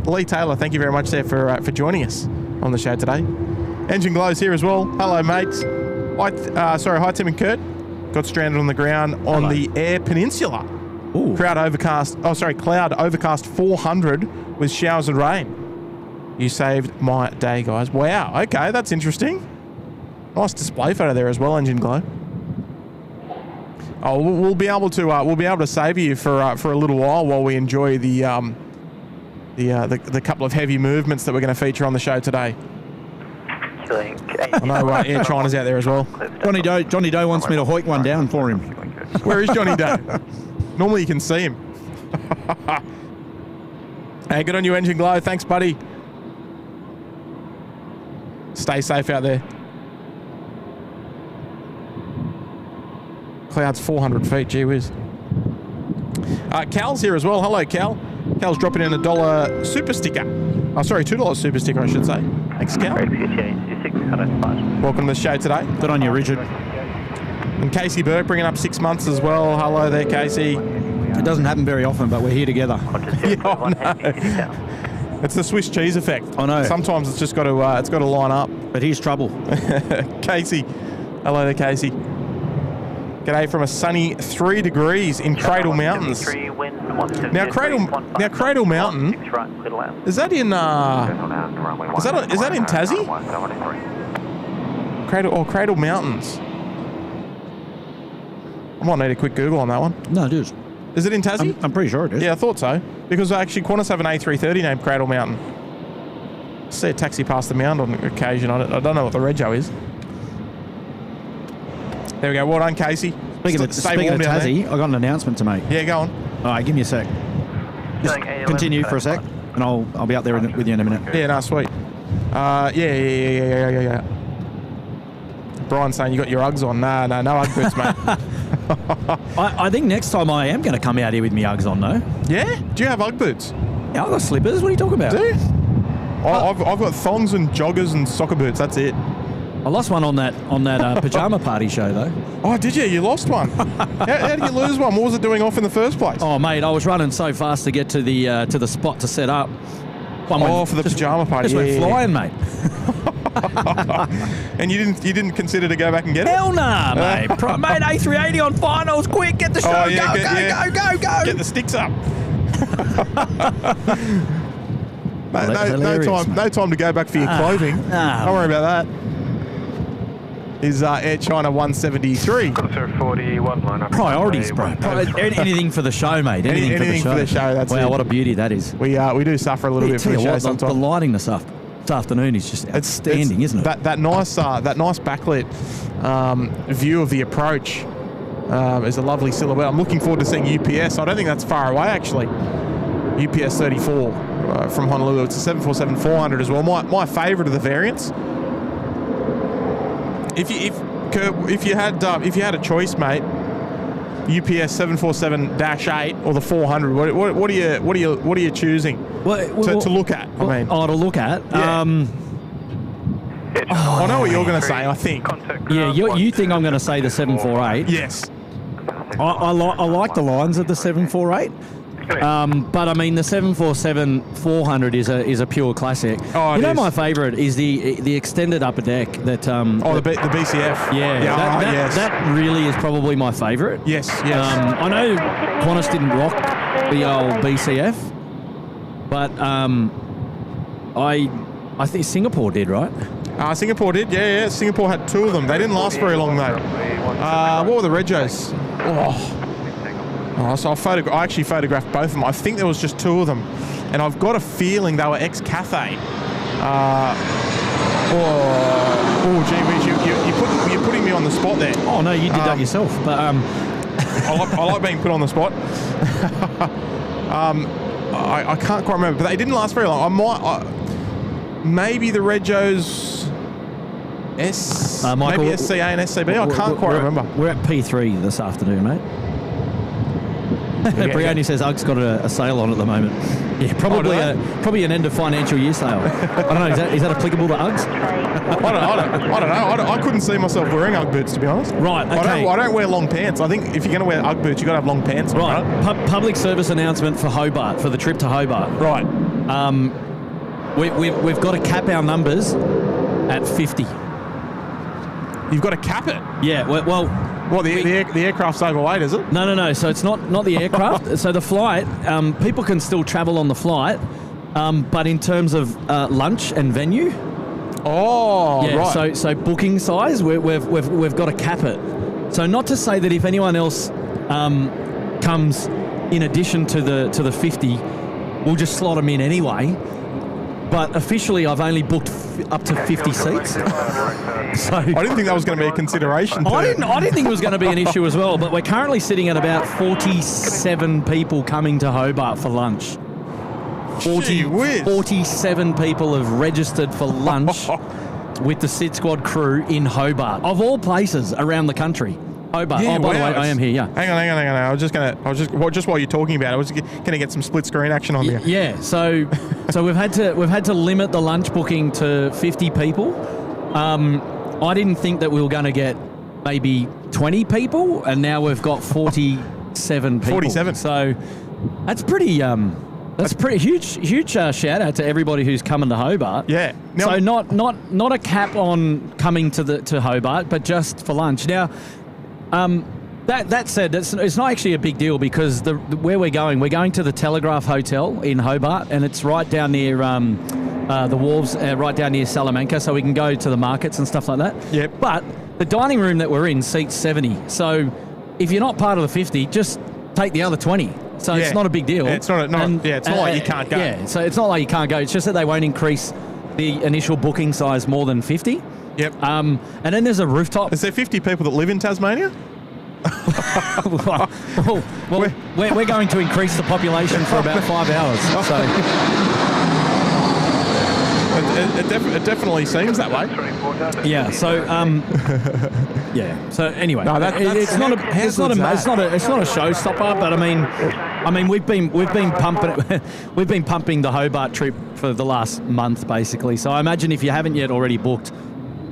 Lee Taylor, thank you very much there for joining us on the show today. Engine Glow's here as well. Hello, mates. Hi, Tim and Kurt. Got stranded on the ground on the Eyre Peninsula. Ooh. Cloud overcast 400 with showers and rain. You saved my day, guys. Wow. Okay, that's interesting. Nice display photo there as well, Engine Glow. Oh, we'll be able to save you for a little while we enjoy the couple of heavy movements that we're going to feature on the show today. I know Air China's out there as well. Johnny Doe wants me to hoik one down for him. Where is Johnny Doe? Normally you can see him. Hey, good on you, Engine Glow. Thanks, buddy. Stay safe out there. Cloud's 400 feet, gee whiz. Cal's here as well. Hello, Cal. Cal's dropping in $1 super sticker. Oh, sorry, $2 super sticker, I should say. Thanks, Cal. Welcome to the show today. Good on you, Richard. And Casey Burke bringing up 6 months as well. Hello there, Casey. It doesn't happen very often, but we're here together. Yeah, I know. It's the Swiss cheese effect. I know. Sometimes it's just got to line up. But here's trouble. Casey. Hello there, Casey. G'day from a sunny 3 degrees in Cradle Mountains. Now Cradle Mountain. Is that in is that in Tassie? Cradle Mountains. I might need a quick Google on that one. No, it is. Is it in Tassie? I'm pretty sure it is. Yeah, I thought so. Because actually Qantas have an A330 named Cradle Mountain. I see a taxi past the mound on occasion. I don't know what the rego is. There we go. Well done, Casey. Speaking of Tassie, I got an announcement to make. Yeah, go on. All right, give me a sec. Just continue for a sec, and I'll be out there with you in a minute. Yeah, no, sweet. Yeah. Brian's saying you got your Uggs on. No Ugg boots, mate. I think next time I am going to come out here with my Uggs on, though. Yeah? Do you have Ugg boots? Yeah, I've got slippers. What are you talking about? Do you? I've got thongs and joggers and soccer boots. That's it. I lost one on that pajama party show, though. Oh, did you? You lost one. How did you lose one? What was it doing off in the first place? Oh, mate, I was running so fast to get to the spot to set up. For the pajama party. Just went flying, mate. And you didn't consider to go back and get it? Hell nah, mate. Mate, A380 on finals. Quick, get the show. Go. Get the sticks up. No time to go back for your clothing. Don't worry about that. Is Air China 173. Priorities, bro. Anything for the show, mate. Anything for the show. That's wow, what a beauty that is. We do suffer a little bit for the show sometimes. The lighting this afternoon is just outstanding, isn't it? That nice backlit view of the approach is a lovely silhouette. I'm looking forward to seeing UPS. I don't think that's far away, actually. UPS 34 from Honolulu. It's a 747-400 as well. My favourite of the variants. If you had a choice, mate, UPS 747-8 or the 400? What are you choosing to look at? I mean, to look at. Yeah. I know what you're going to say. I think. Yeah, you think I'm going to say the 748? Yes. I like the lines of the 748. But I mean, the 747-400 is a pure classic. Oh, you know, my favourite is the extended upper deck that. The BCF. Yeah, that really is probably my favourite. Yes. I know Qantas didn't rock the old BCF, but I think Singapore did, right? Singapore did. Yeah. Singapore had 2 of them. They didn't last very long though. What were the Rydges? So I actually photographed both of them. I think there was just 2 of them, and I've got a feeling they were ex-Cathay. Gee whiz, you're putting me on the spot there. Oh no, you did that yourself. But I like being put on the spot. I can't quite remember, but they didn't last very long. Maybe the Rydges Michael, maybe SCA and SCB. I can't quite remember. We're at P3 this afternoon, mate. Brioni says UGG's got a sale on at the moment. Yeah, probably an end of financial year sale. I don't know. Is that applicable to UGGs? I don't know. I couldn't see myself wearing UGG boots, to be honest. Right. Okay. I don't wear long pants. I think if you're going to wear UGG boots, you got to have long pants. Right. Public service announcement for Hobart, for the trip to Hobart. Right. We've got to cap our numbers at 50. You've got to cap it. Yeah. Well. What, the aircraft's overweight, is it? No. So it's not the aircraft. So the flight, people can still travel on the flight, but in terms of lunch and venue. Oh, yeah, right. So booking size, we've got to cap it. So not to say that if anyone else comes in addition to the 50, we'll just slot them in anyway. But officially, I've only booked up to 50 seats. So I didn't think that was going to be a consideration. I didn't think it was going to be an issue as well. But we're currently sitting at about 47 people coming to Hobart for lunch. 47 people have registered for lunch with the SydSquad crew in Hobart, of all places around the country. Hobart. Yeah, by the way, I am here. Yeah. Hang on. Just while you're talking about it, I was going to get some split screen action on there. Yeah. So we've had to limit the lunch booking to 50 people. I didn't think that we were going to get maybe 20 people, and now we've got 47 people. 47. So that's pretty. That's pretty huge shout out to everybody who's coming to Hobart. Yeah. Now, so not a cap on coming to Hobart, but just for lunch. Now, that said, it's not actually a big deal because where we're going to the Telegraph Hotel in Hobart, and it's right down near the wharves, right down near Salamanca, so we can go to the markets and stuff like that. Yep. But the dining room that we're in seats 70. So if you're not part of the 50, just take the other 20. So it's not a big deal. Yeah, it's not like you can't go. Yeah, so it's not like you can't go. It's just that they won't increase the initial booking size more than 50. Yep. And then there's a rooftop. Is there 50 people that live in Tasmania? well, we're going to increase the population for about 5 hours. So. It definitely seemes that way. Yeah. So yeah. So anyway, no, it's not a showstopper, but I mean we've been pumping the Hobart trip for the last month basically. So I imagine if you haven't yet already booked,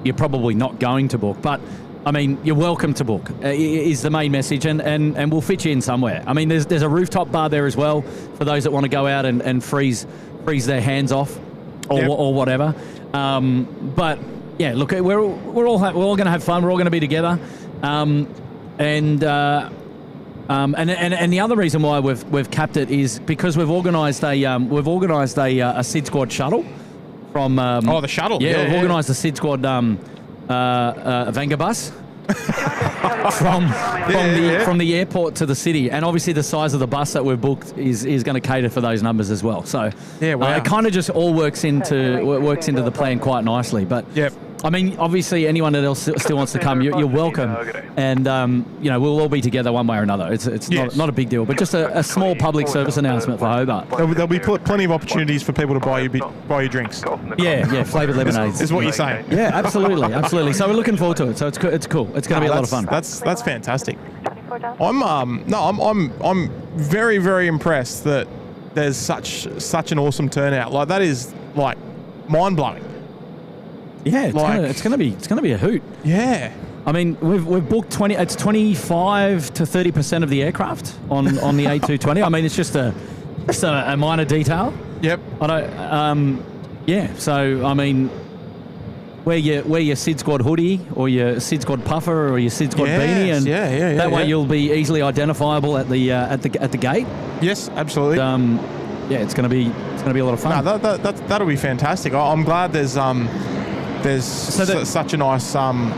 you're probably not going to book. But I mean, you're welcome to book is the main message, and we'll fit you in somewhere. I mean, there's a rooftop bar there as well for those that want to go out and freeze their hands off. Or whatever, but yeah. Look, we're all going to have fun. We're all going to be together, and the other reason why we've capped it is because we've organised a SydSquad shuttle from the shuttle. Yeah, we've organised a SydSquad Vanga bus. From the airport to the city, and obviously the size of the bus that we've booked is going to cater for those numbers as well. So it kind of just all works into the plan quite nicely. But I mean, obviously anyone that else still wants to come, you're welcome, and we'll all be together one way or another. It's not a big deal, but just a small public service announcement for Hobart. There'll be plenty of opportunities for people to buy you drinks. Yeah, flavoured lemonades is what you're saying. Yeah, absolutely. So we're looking forward to it. So it's cool. It's going to be a lot of fun. That's fantastic. I'm very, very impressed that there's such an awesome turnout. Like, that is like mind blowing. Yeah, Like- it's gonna be a hoot. Yeah. I mean, we've booked 25 to 30% of the aircraft on the A220. I mean, it's just a minor detail. Yep. I don't. Yeah. So I mean, wear your SydSquad hoodie or your SydSquad puffer or your SydSquad beanie, and that way you'll be easily identifiable at the gate. Yes, absolutely. Yeah, it's gonna be a lot of fun. No, that'll be fantastic. I'm glad there's such a nice spot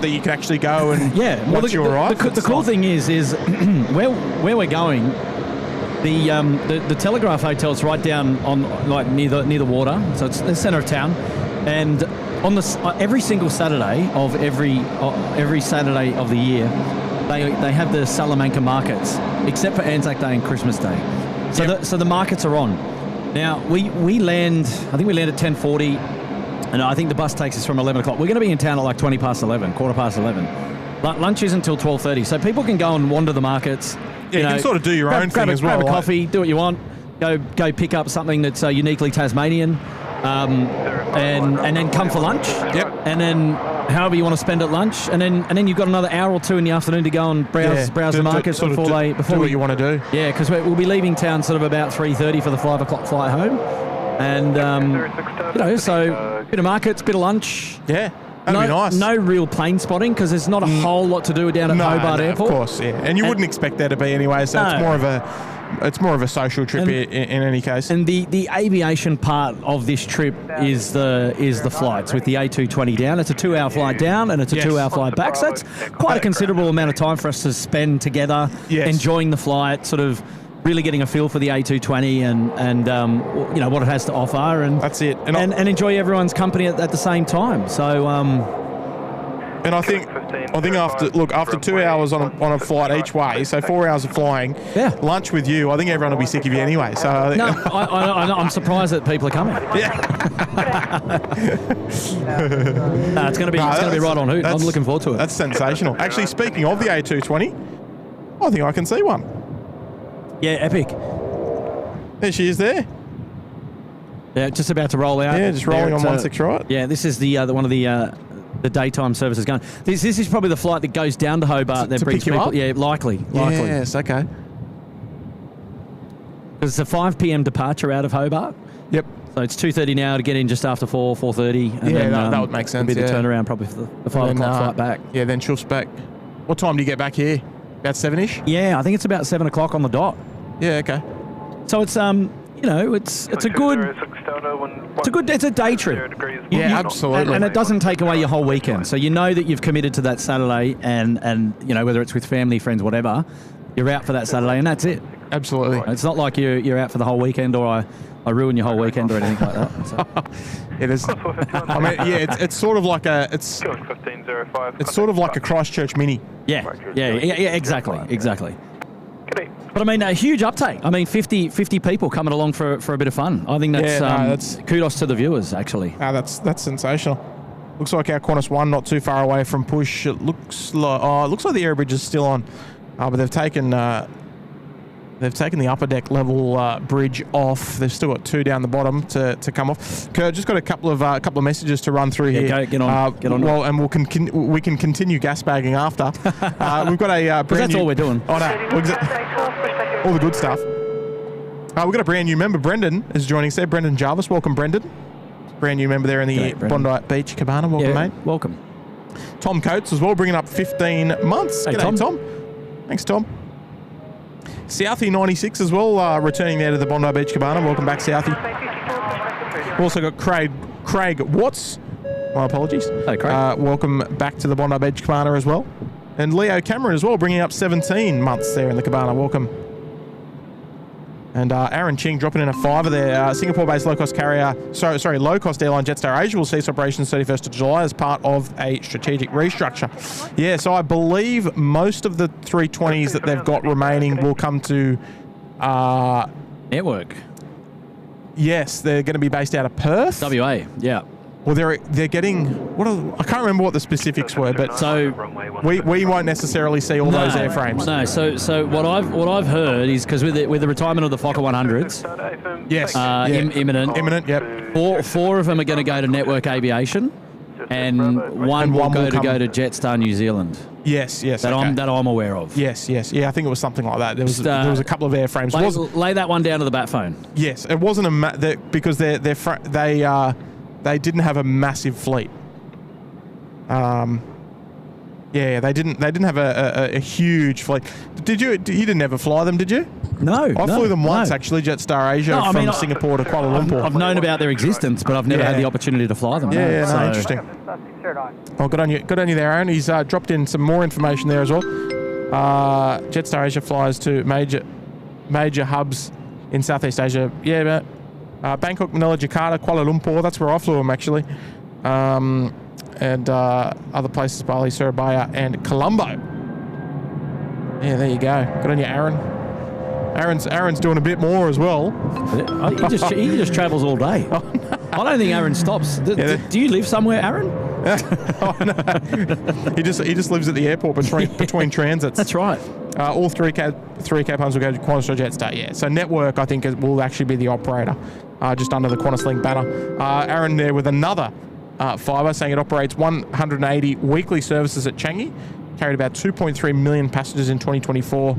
that you can actually go and watch your ride. The cool thing is where we're going. The Telegraph Hotel's right down on like near the water, so it's the centre of town, and on every single Saturday of every Saturday of the year, they have the Salamanca markets, except for Anzac Day and Christmas Day. So the markets are on. Now we land. I think we land at 10:40, and I think the bus takes us from 11 o'clock. We're going to be in town at like 20 past 11, quarter past 11. But lunch isn't until 12:30, so people can go and wander the markets. Yeah, you can sort of do your own thing as well. Grab a coffee, do what you want. Go pick up something that's uniquely Tasmanian, and then come for lunch. Yep. And then however you want to spend at lunch, and then you've got another hour or two in the afternoon to go and browse the markets before what you want to do. Yeah, because we'll be leaving town sort of about 3:30 for the 5 o'clock flight home, and so bit of markets, bit of lunch. Yeah. That'd be nice. No real plane spotting because there's not a whole lot to do down at Hobart Airport. Of course, yeah. And you wouldn't expect there to be anyway, so it's more of a social trip in any case. And the aviation part of this trip is the flights with the A220 down. It's a 2-hour flight down and it's a 2-hour flight back. So that's quite a considerable amount of time for us to spend together, enjoying the flight, sort of really getting a feel for the A220 and what it has to offer, and that's it, and enjoy everyone's company at the same time. So and I think after 2 hours on a flight each way, so 4 hours of flying, lunch with you, I think everyone will be sick of you anyway. So I'm surprised that people are coming. Yeah. It's going to be right on hoot. I'm looking forward to it. That's sensational. Actually, speaking of the A220, I think I can see one. Yeah, epic. There she is there. Yeah, just about to roll out. Yeah, just rolling on 16 right. Yeah, this is the one of the daytime services going. This is probably the flight that goes down to Hobart that brings pick you people. up? Yeah, likely. Yes, okay. Because it's a 5 p.m. departure out of Hobart. Yep. So it's 2:30 now to get in just after 4:30. And then, that would make sense. A bit of turnaround probably for the 5 o'clock flight back. Yeah, then she'll back. What time do you get back here? About 7-ish? Yeah, I think it's about 7 o'clock on the dot. Yeah, okay. So it's it's a day trip. Yeah, absolutely. And it doesn't take away your whole weekend. So you know that you've committed to that Saturday, and whether it's with family, friends, whatever, you're out for that Saturday, and that's it. Absolutely. It's not like you're out for the whole weekend, or I ruin your whole weekend or anything like that. So. It is. I mean, yeah, it's sort of like it's sort of like a Christchurch mini. Yeah, exactly. But I mean, a huge uptake. I mean, 50 people coming along for a bit of fun. I think that's kudos to the viewers, actually. That's sensational. Looks like our Qantas 1 not too far away from push. It looks like the air bridge is still on, but they've taken the upper deck level bridge off. They've still got 2 down the bottom to come off. Kurt, just got a couple of messages to run through here. Get on. Well, and we can continue gas bagging after. We've got a brand that's new. all we're doing. Oh no, all the good stuff. We've got a brand new member. Brendan is joining us there. Brendan Jarvis, welcome, Brendan. Brand new member there in the Bondi Beach Cabana. Welcome, mate. Welcome. Tom Coates as well, bringing up 15 months. Hey, G'day, Tom. Thanks, Tom. Southie 96 as well, returning there to the Bondi Beach Cabana. Welcome back, Southie. We've also got Craig Watts. My apologies. Hey, Craig. Welcome back to the Bondi Beach Cabana as well. And Leo Cameron as well, bringing up 17 months there in the Cabana. Welcome. And Aaron Ching dropping in a $5 there. Singapore-based low-cost carrier, low-cost airline Jetstar Asia will cease operations 31st of July as part of a strategic restructure. Yeah, so I believe most of the 320s that they've got remaining will come to... Network. Yes, they're going to be based out of Perth. WA, yeah. Well, they're getting I can't remember what the specifics were, but So we won't necessarily see all those airframes. No, so what I've heard is because with the retirement of the Fokker 100s, Yes, imminent. Yep. Four of them are going to go to Network Aviation, and one will go to Jetstar New Zealand. Yes. That I'm aware of. Yes. Yeah, I think it was something like that. There was a couple of airframes. Lay that one down to the bat phone. Yes, it wasn't because they didn't have a massive fleet. They didn't have a huge fleet. You didn't ever fly them, did you? No, I flew them once actually, Jetstar Asia from Singapore to Kuala Lumpur. I've known about their existence, but I've never had the opportunity to fly them. Interesting. Oh, good on you there, Aaron. He's dropped in some more information there as well. Jetstar Asia flies to major hubs in Southeast Asia. Yeah, Bangkok, Manila, Jakarta, Kuala Lumpur. That's where I flew them actually. And other places, Bali, Surabaya, and Colombo. Yeah, there you go. Good on you, Aaron. Aaron's doing a bit more as well. He just travels all day. I don't think Aaron stops. Do you live somewhere, Aaron? Oh, no. He just lives at the airport between transits. That's right. All three cab homes will go to Qantas or Jetstar. Yeah. So Network, I think, will actually be the operator, just under the Qantas Link banner. Aaron there with another fibre saying it operates 180 weekly services at Changi, carried about 2.3 million passengers in 2024,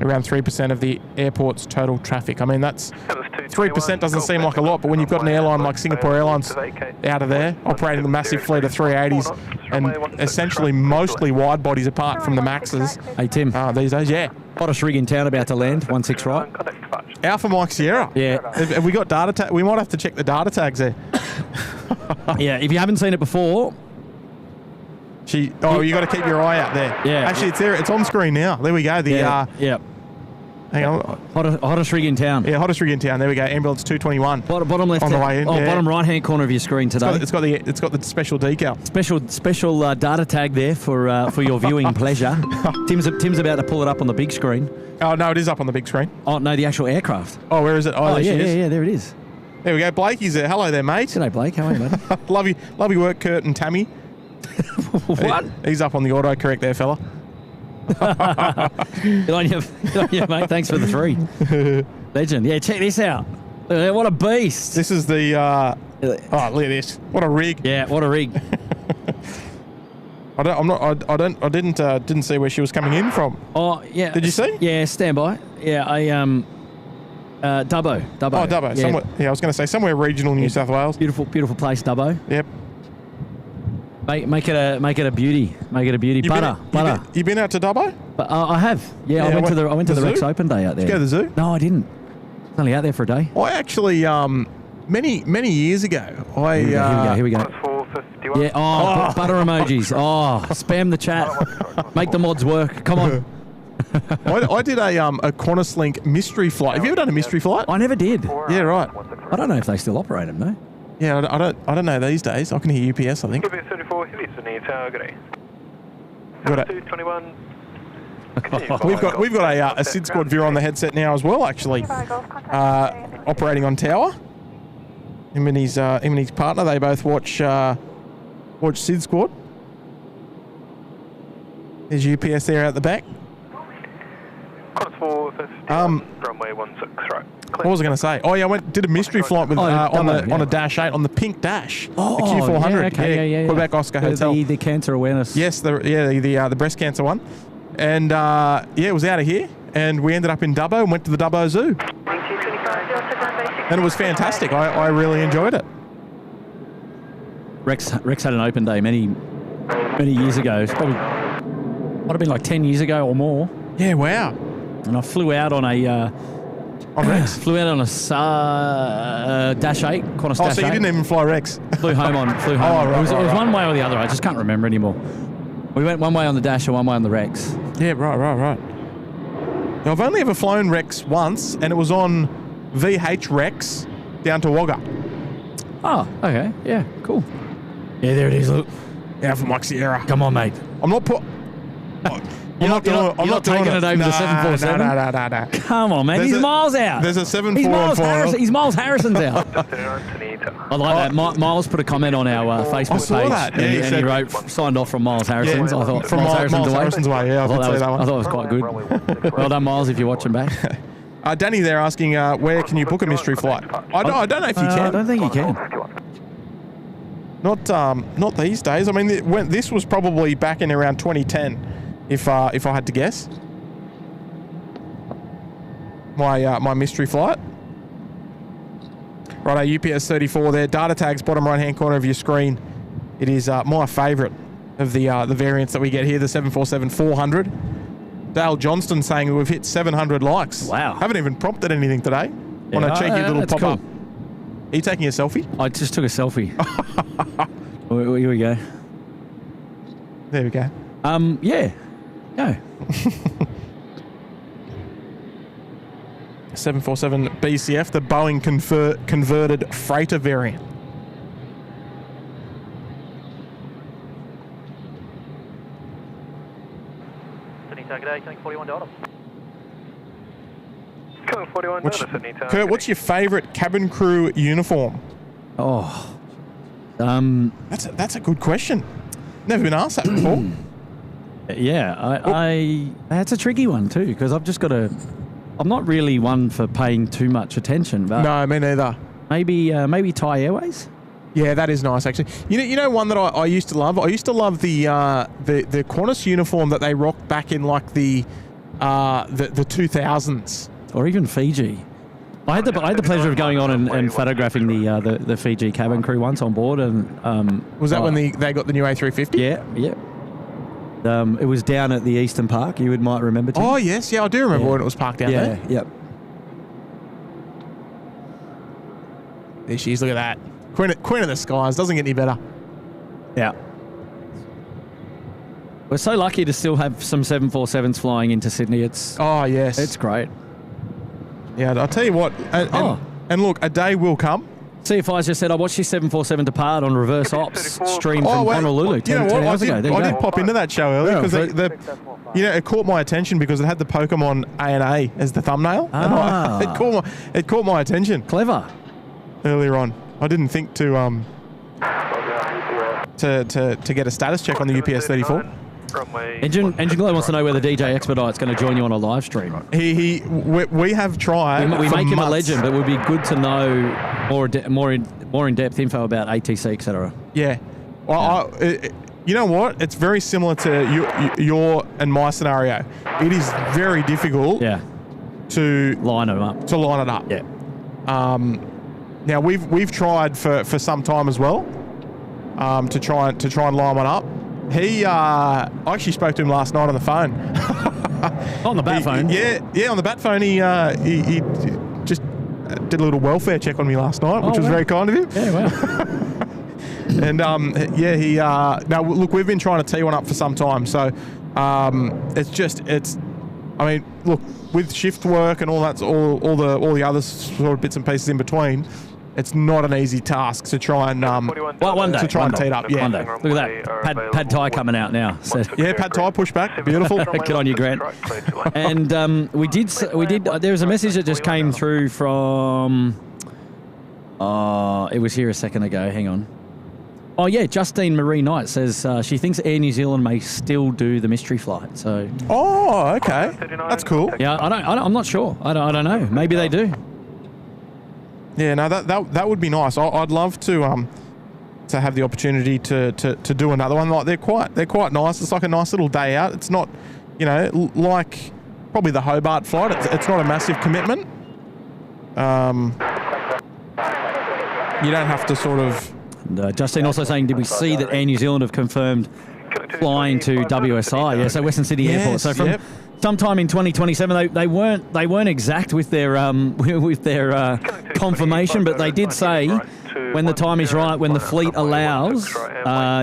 around 3% of the airport's total traffic. I mean, that's 3% doesn't seem like a lot, but when you've got an airline like Singapore Airlines out of there operating a massive fleet of 380s and essentially mostly wide bodies apart from the Maxes. Hey Tim, these days, yeah. Hottest rig in town about to land, 16 right. Alpha Mike Sierra. Yeah. Have we got data tag? We might have to check the data tags there. Yeah, if you haven't seen it before. You got to keep your eye out there. Yeah. Actually, it's there. It's on screen now. There we go. Hang on. Hottest rig in town. Yeah, hottest rig in town. There we go. Ambulance 221. Bottom left. On the way in. Bottom right hand corner of your screen today. It's got the special decal. Special data tag there for your viewing pleasure. Tim's about to pull it up on the big screen. Oh no, it is up on the big screen. Oh no, the actual aircraft. Oh, where is it? Oh, yeah, there it is. There we go. Blakey's there. Hello there, mate. G'day, Blake. How are you, buddy? love your work, Kurt and Tammy. What? He's up on the autocorrect there, fella. Good on you, mate. Thanks for the 3. Legend. Yeah, check this out. What a beast. This is the... look at this. What a rig. Yeah, what a rig. I didn't see where she was coming in from. Oh, yeah. Did you see? Yeah, stand by. Yeah, Dubbo. Oh, Dubbo. Yeah. Somewhere, I was going to say somewhere regional New South Wales. Beautiful place, Dubbo. Yep. Make it a beauty. Make it a beauty. Butter. You been out to Dubbo? I have. Yeah, I went to the Rex Open Day out there. Did you go to the zoo? No, I didn't. I was only out there for a day. I actually many years ago. Here we go. Yeah. Oh, butter emojis. Oh, spam the chat. Make the mods work. Come on. I did a Qantas Link mystery flight. Have you ever done a mystery flight? I never did. Yeah, right. I don't know if they still operate them, though. Yeah, I don't know these days. I can hear UPS, I think. Got it. 221. We've got a SydSquad viewer on the headset now as well, actually. Operating on tower. Him and his partner, they both watch SydSquad. There's UPS there at the back. Runway 16 right. What was I going to say? Oh yeah, did a mystery flight with on a Dash 8 on the pink Dash, the Q400. Yeah. Quebec Oscar Hotel. The cancer awareness. Yes, the breast cancer one, and it was out of here, and we ended up in Dubbo and went to the Dubbo Zoo, and it was fantastic. I really enjoyed it. Rex had an open day many years ago. It's probably might have been like 10 years ago or more. Yeah, wow. And I flew out on a Rex. Flew out on a Dash 8, Qantas Dash 8. So you didn't even fly Rex? Flew home on. Right, it was one way or the other. I just can't remember anymore. We went one way on the Dash and one way on the Rex. Yeah, right. Now, I've only ever flown Rex once, and it was on VH Rex down to Wagga. Oh, okay. Yeah, cool. Yeah, there it is. Look. Alpha Mike Sierra. Come on, mate. I'm not You're not taking it over the 747? No. Come on, man. He's Miles out. There's a 747. He's Miles Harrison's out. I like that. Miles put a comment on our Facebook page. That. Yeah, and he wrote, signed off from Miles Harrison's. I thought, from Miles Harrison's away. Yeah, I thought that was quite good. Well done, Miles, if you're watching back. Danny there asking, where can you book a mystery flight? I don't know if you can. I don't think you can. Not these days. I mean, this was probably back in around 2010. If I had to guess, my mystery flight. Right, UPS 34 there. Data tags, bottom right hand corner of your screen. It is my favourite of the variants that we get here, the 747-400. Dale Johnston saying we've hit 700 likes. Wow! Haven't even prompted anything today. On a cheeky little pop up. Are you taking a selfie? I just took a selfie. Here we go. There we go. Yeah. No. 747 BCF, the Boeing converted freighter variant. Sydney target A, $41. Kurt, what's your favourite cabin crew uniform? Oh. That's a good question. Never been asked that before. Yeah, that's a tricky one too, because I've just got I'm not really one for paying too much attention, but no, me neither. Maybe Thai Airways. Yeah, that is nice actually. You know one that I used to love. I used to love the Qantas uniform that they rocked back in like the 2000s, or even Fiji. I had the pleasure of going on and photographing the Fiji cabin crew once on board, and was that when they got the new A350? Yeah. It was down at the Eastern Park. You might remember, Tim. Oh yes, I do remember when it was parked down there. Yep. There she is. Look at that, Queen of the Skies. Doesn't get any better. Yeah. We're so lucky to still have some 747s flying into Sydney. It's great. Yeah, I'll tell you what. And look, a day will come. CFI's just said, I watched your 747 depart on reverse ops stream from Honolulu 10 hours ago. I did pop into that show earlier because it caught my attention because it had the Pokemon A&A as the thumbnail. And it caught my attention. Clever. Earlier on. I didn't think to get a status check on the UPS 34. Engine Glow wants to know whether DJ Expedite's going to join you on a live stream. We have tried. We make him a legend, but it would be good to know more in depth info about ATC, etc. Yeah. Well, you know what? It's very similar to your and my scenario. It is very difficult. To line it up. Yeah. Now we've tried for some time as well. To try and line one up. I actually spoke to him last night on the phone. On the bat phone? Yeah, on the bat phone. He just did a little welfare check on me last night, which was very kind of him. Yeah, wow. And now look, we've been trying to tee one up for some time, so I mean, look, with shift work and all that, all the other sort of bits and pieces in between, it's not an easy task to try and one day to try and tee it up. Yeah, one day. Look at that pad Thai coming out now. So. Yeah, pad Thai pushback, beautiful. Good on you, Grant. And we did. There was a message that just came through from. It was here a second ago. Hang on. Oh yeah, Justine Marie Knight says she thinks Air New Zealand may still do the mystery flight. So. Oh, okay, that's cool. Yeah, I'm not sure. I don't know. Maybe they do. Yeah, no, that would be nice. I'd love to have the opportunity to do another one. Like they're quite nice. It's like a nice little day out. It's not, like probably the Hobart flight. It's not a massive commitment. You don't have to sort of. And, Justine also saying, did we see that Air New Zealand have confirmed flying to WSI? Yeah, so Western Sydney Airport. So from sometime in 2027, they weren't exact with their confirmation, but they did say when the time is right, when the fleet allows,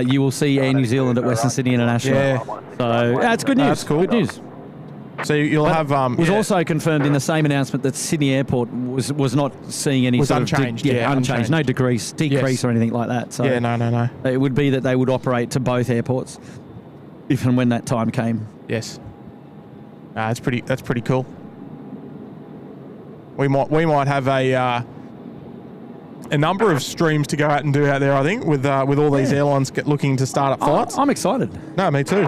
you will see Air New Zealand at Western Sydney International. Yeah. So that's good news. That's cool. Good news. So you'll have. It was also confirmed in the same announcement that Sydney Airport was not seeing any sort unchanged. of unchanged, no decrease or anything like that. So no. It would be that they would operate to both airports, if and when that time came. Yes. That's pretty cool. We might have a number of streams to go out and do out there, I think, with all these airlines looking to start up flights. I'm excited. No, me too.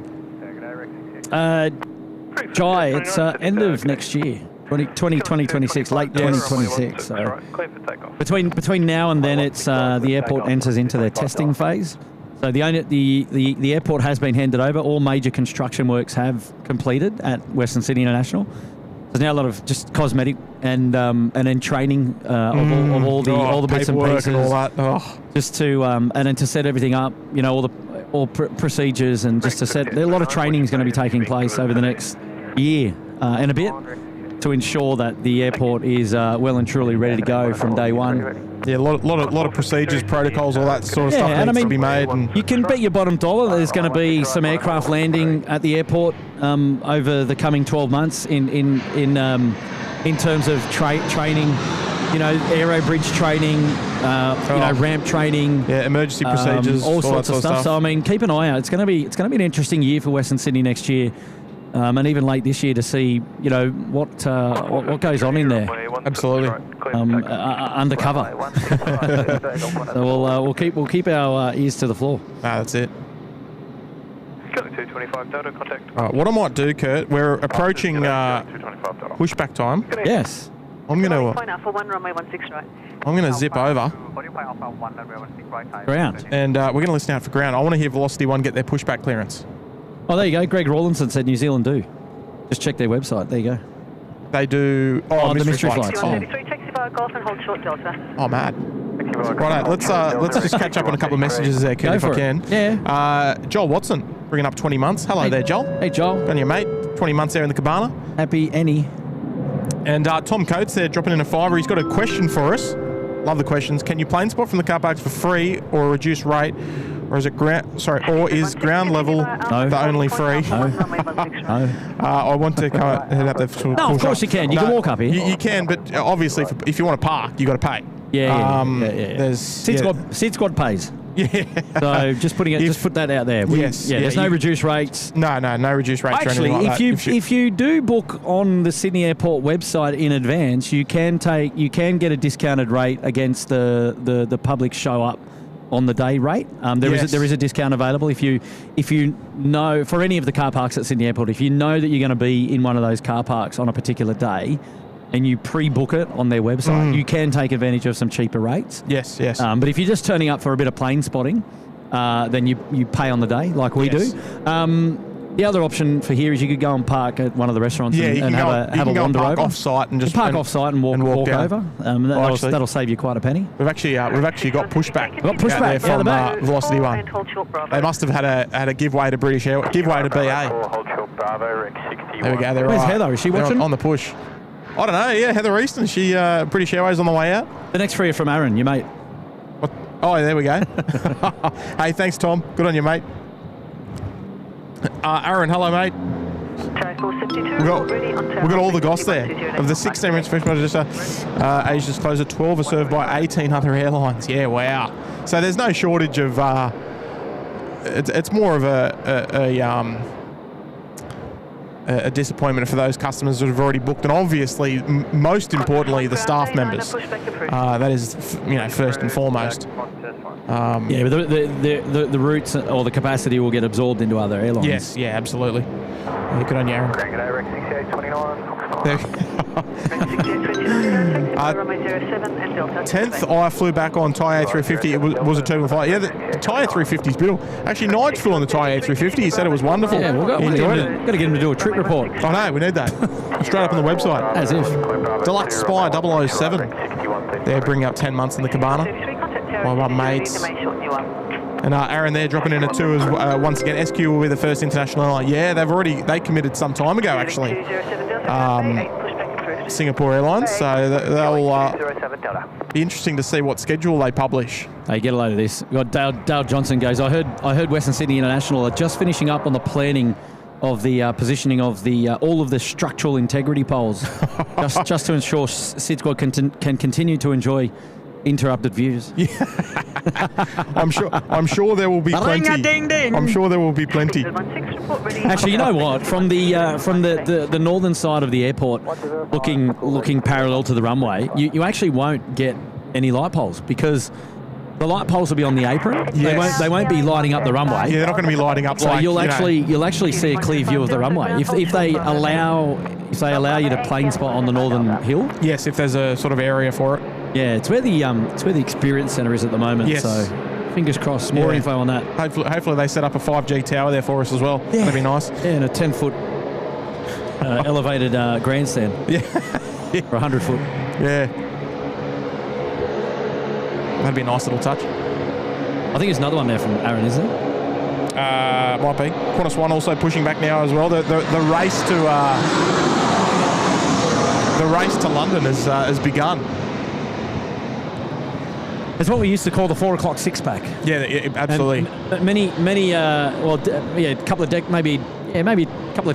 Jai, it's end of next year. 2026, late 2026. So between now and then, it's the airport enters into their testing phase. So the airport has been handed over. All major construction works have completed at Western Sydney International. There's now a lot of just cosmetic and then training of all the bits and pieces, and all that. Oh. Just to and then to set everything up. You know, all procedures, and just to set. A lot of training is going to be taking place over the next year and a bit, to ensure that the airport is well and truly ready to go from day one. Yeah, a lot of procedures, protocols, all that sort of stuff needs to be made. And you can bet your bottom dollar there's going to be some aircraft landing at the airport over the coming 12 months in terms of training. You know, aero bridge training, ramp training. Yeah, emergency procedures, all sorts of stuff. So I mean, keep an eye out. It's going to be an interesting year for Western Sydney next year. And even late this year to see, you know, what goes on in there. Absolutely. Undercover. So we'll keep our ears to the floor. That's it. 225 Delta, contact. What I might do, Kurt, we're approaching pushback time. Yes. I'm gonna zip over. Ground. And we're gonna listen out for ground. I want to hear Velocity 1 get their pushback clearance. Oh, there you go. Greg Rawlinson said New Zealand do. Just check their website. There you go. They do. Oh, the mystery flights. Oh, mad. Right, let's just catch up on a couple of messages there, Kurt, if I can. Yeah. Joel Watson, bringing up 20 months. Hello there, Joel. Hey, Joel. And your mate, 20 months there in the cabana. Happy Annie. And Tom Coates there, dropping in a $5. He's got a question for us. Love the questions. Can you plane spot from the car parks for free or a reduced rate? Or is it is ground level the only free? No. I want to head up there. No, of course you can. You can walk up here. You can, but obviously, if you want to park, you got to pay. Yeah. There's SydSquad pays. Yeah. So just put that out there. There's no reduced rates. No reduced rates. Actually, or anything like if you do book on the Sydney Airport website in advance, you can get a discounted rate against the public show up on the day rate. There is a discount available if you know, for any of the car parks at Sydney Airport, if you know that you're going to be in one of those car parks on a particular day and you pre-book it on their website, you can take advantage of some cheaper rates. Yes. But if you're just turning up for a bit of plane spotting, then you pay on the day like we do. The other option for here is you could go and park at one of the restaurants and have a wander over. Off-site and just park off-site and walk over. That'll save you quite a penny. We've actually got pushback. We've got pushback from Velocity 1. They must have had a giveaway to British Airways, giveaway to BA. There we go. Where's Heather? Is she watching? On the push. I don't know. Yeah, Heather Easton. She British Airways on the way out. The next three are from Aaron, your mate. What? Oh, there we go. Hey, thanks, Tom. Good on you, mate. Aaron, hello, mate. We've got all the goss there. Of the 16 minutes first register, Asia's closed at 12 are served by 18 other airlines. Yeah, wow. So there's no shortage of... it's more of a disappointment for those customers that have already booked, and obviously, most importantly, the staff members. That is, first and foremost. But the routes or the capacity will get absorbed into other airlines. Yes, yeah, absolutely. Yeah, good on you, Aaron. 10th, I flew back on Thai A350. It was a turbulent flight. Yeah, the Thai A350 is beautiful. Actually, Nige flew on the Thai A350. He said it was wonderful. Yeah, he enjoyed it. Got to get him to do a trip report. I know, we need that. Straight up on the website. As if. Deluxe Spy 007. They're bringing up 10 months in the cabana. My mates. And Aaron there dropping in at 2 as once again. SQ will be the first international airline. Yeah, they committed some time ago actually. Singapore Airlines, so they'll be interesting to see what schedule they publish. Hey, get a load of this. We've got Dale Johnson goes, I heard Western Sydney International are just finishing up on the planning of the positioning of the all of the structural integrity poles, just to ensure SydSquad can continue to enjoy interrupted views. I'm sure there will be plenty. Ring-a-ding-ding. I'm sure there will be plenty. Actually, you know what? From the northern side of the airport, looking parallel to the runway, you actually won't get any light poles because the light poles will be on the apron. Yes. They won't be lighting up the runway. Yeah, they're not going to be lighting up. So like, you'll actually see a clear view of the runway if they allow you to plane spot on the northern hill. Yes, if there's a sort of area for it. Yeah, it's where the experience centre is at the moment. Yes. So fingers crossed. More info on that. Hopefully they set up a 5G tower there for us as well. Yeah. That'd be nice. Yeah, and a 10-foot elevated grandstand. Yeah. For 100 foot. Yeah. That'd be a nice little touch. I think there's another one there from Aaron, isn't there? Might be. Qantas 1 also pushing back now as well. The race to London has begun. It's what we used to call the 4 o'clock six-pack. Yeah, absolutely. And a couple of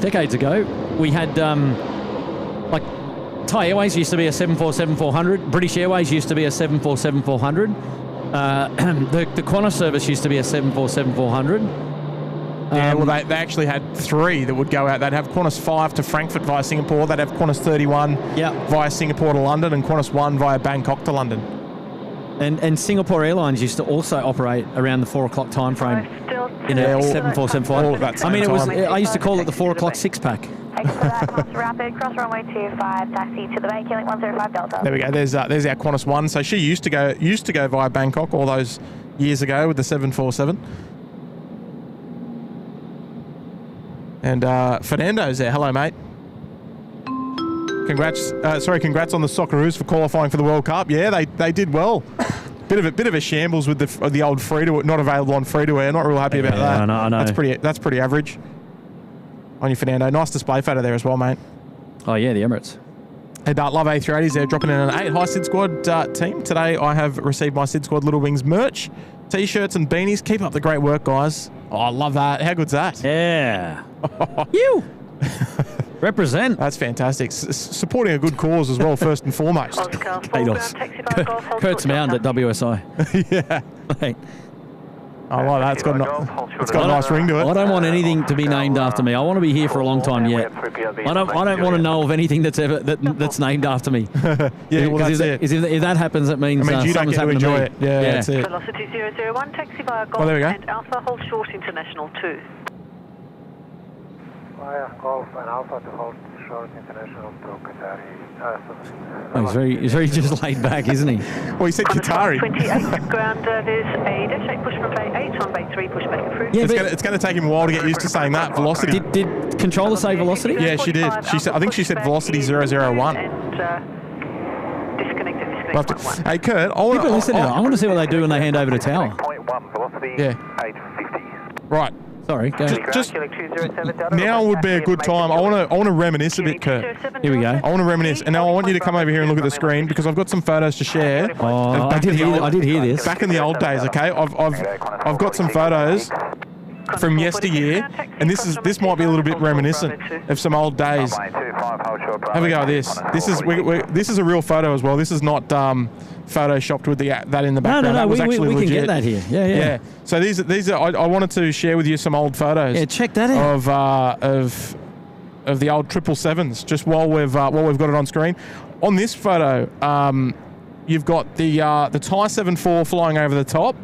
decades ago, we had like Thai Airways used to be a 747-400. British Airways used to be a 747-400. The Qantas service used to be a 747-400. Yeah, well, they actually had 3 that would go out. They'd have Qantas 5 to Frankfurt via Singapore. They'd have Qantas 31 via Singapore to London, and Qantas 1 via Bangkok to London. And Singapore Airlines used to also operate around the 4 o'clock time frame in a 747-400. I mean, I used to call it the 4 o'clock six-pack. Rapid, cross runway 25, taxi to the bay, Killing 105 Delta. There we go. There's our Qantas 1. So she used to go via Bangkok all those years ago with the 747. And Fernando's there. Hello, mate. Congrats on the Socceroos for qualifying for the World Cup. Yeah, they did well. Bit of a shambles with the old free to not available on free to air. Not real happy about that. I know. That's pretty average. On you, Fernando. Nice display photo there as well, mate. Oh yeah, the Emirates. Hey, Dart, love A380s. They're dropping in an 8. Hi, SydSquad team. Today I have received my SydSquad Little Wings merch, t-shirts and beanies. Keep up the great work, guys. Oh, I love that. How good's that? Yeah. You. Represent. That's fantastic. Supporting a good cause as well, first and foremost. Kurt's Mound at WSI. Yeah. Hey. I like that. It's got a nice ring to it. I don't want anything to be named after me. I want to be here for a long time yet. I don't want to know of anything that's named after me. Yeah, well, that's it. If that happens, that means you don't something's get to happened to enjoy me. it. Yeah, that's it. Velocity 001, taxi via Golf there we go. and Alpha, hold short International 2. Via Golf and Alpha to hold short International to Qatar. Oh, he's very just laid back, isn't he? Well, he said Qatari. 28, ground there's a dash 8 push from bay 8 on bay 3, pushback approved. Yeah, it's going to take him a while to get used to saying that. Velocity. Did controller say velocity? Yeah, she did. I think she said velocity 001. Disconnected. Hey, Kurt, I want to see what they do when they hand over the tower. 0.1, velocity Yeah. 850. Right. Sorry, go. Just now would be a good time. I want to reminisce a bit, Kurt. Here we go. I want to reminisce, and now I want you to come over here and look at the screen because I've got some photos to share. Oh, I did hear this. Back in the old days, okay. I've got some photos from yesteryear, and this might be a little bit reminiscent of some old days. Have a go at this. This is a real photo as well. This is not photoshopped with that in the background. No, that was actually we can legit. get that here. Yeah. So these are. I wanted to share with you some old photos. Yeah, check that out. Of the old 777s. Just while we've got it on screen. On this photo, you've got the Thai 74 flying over the top.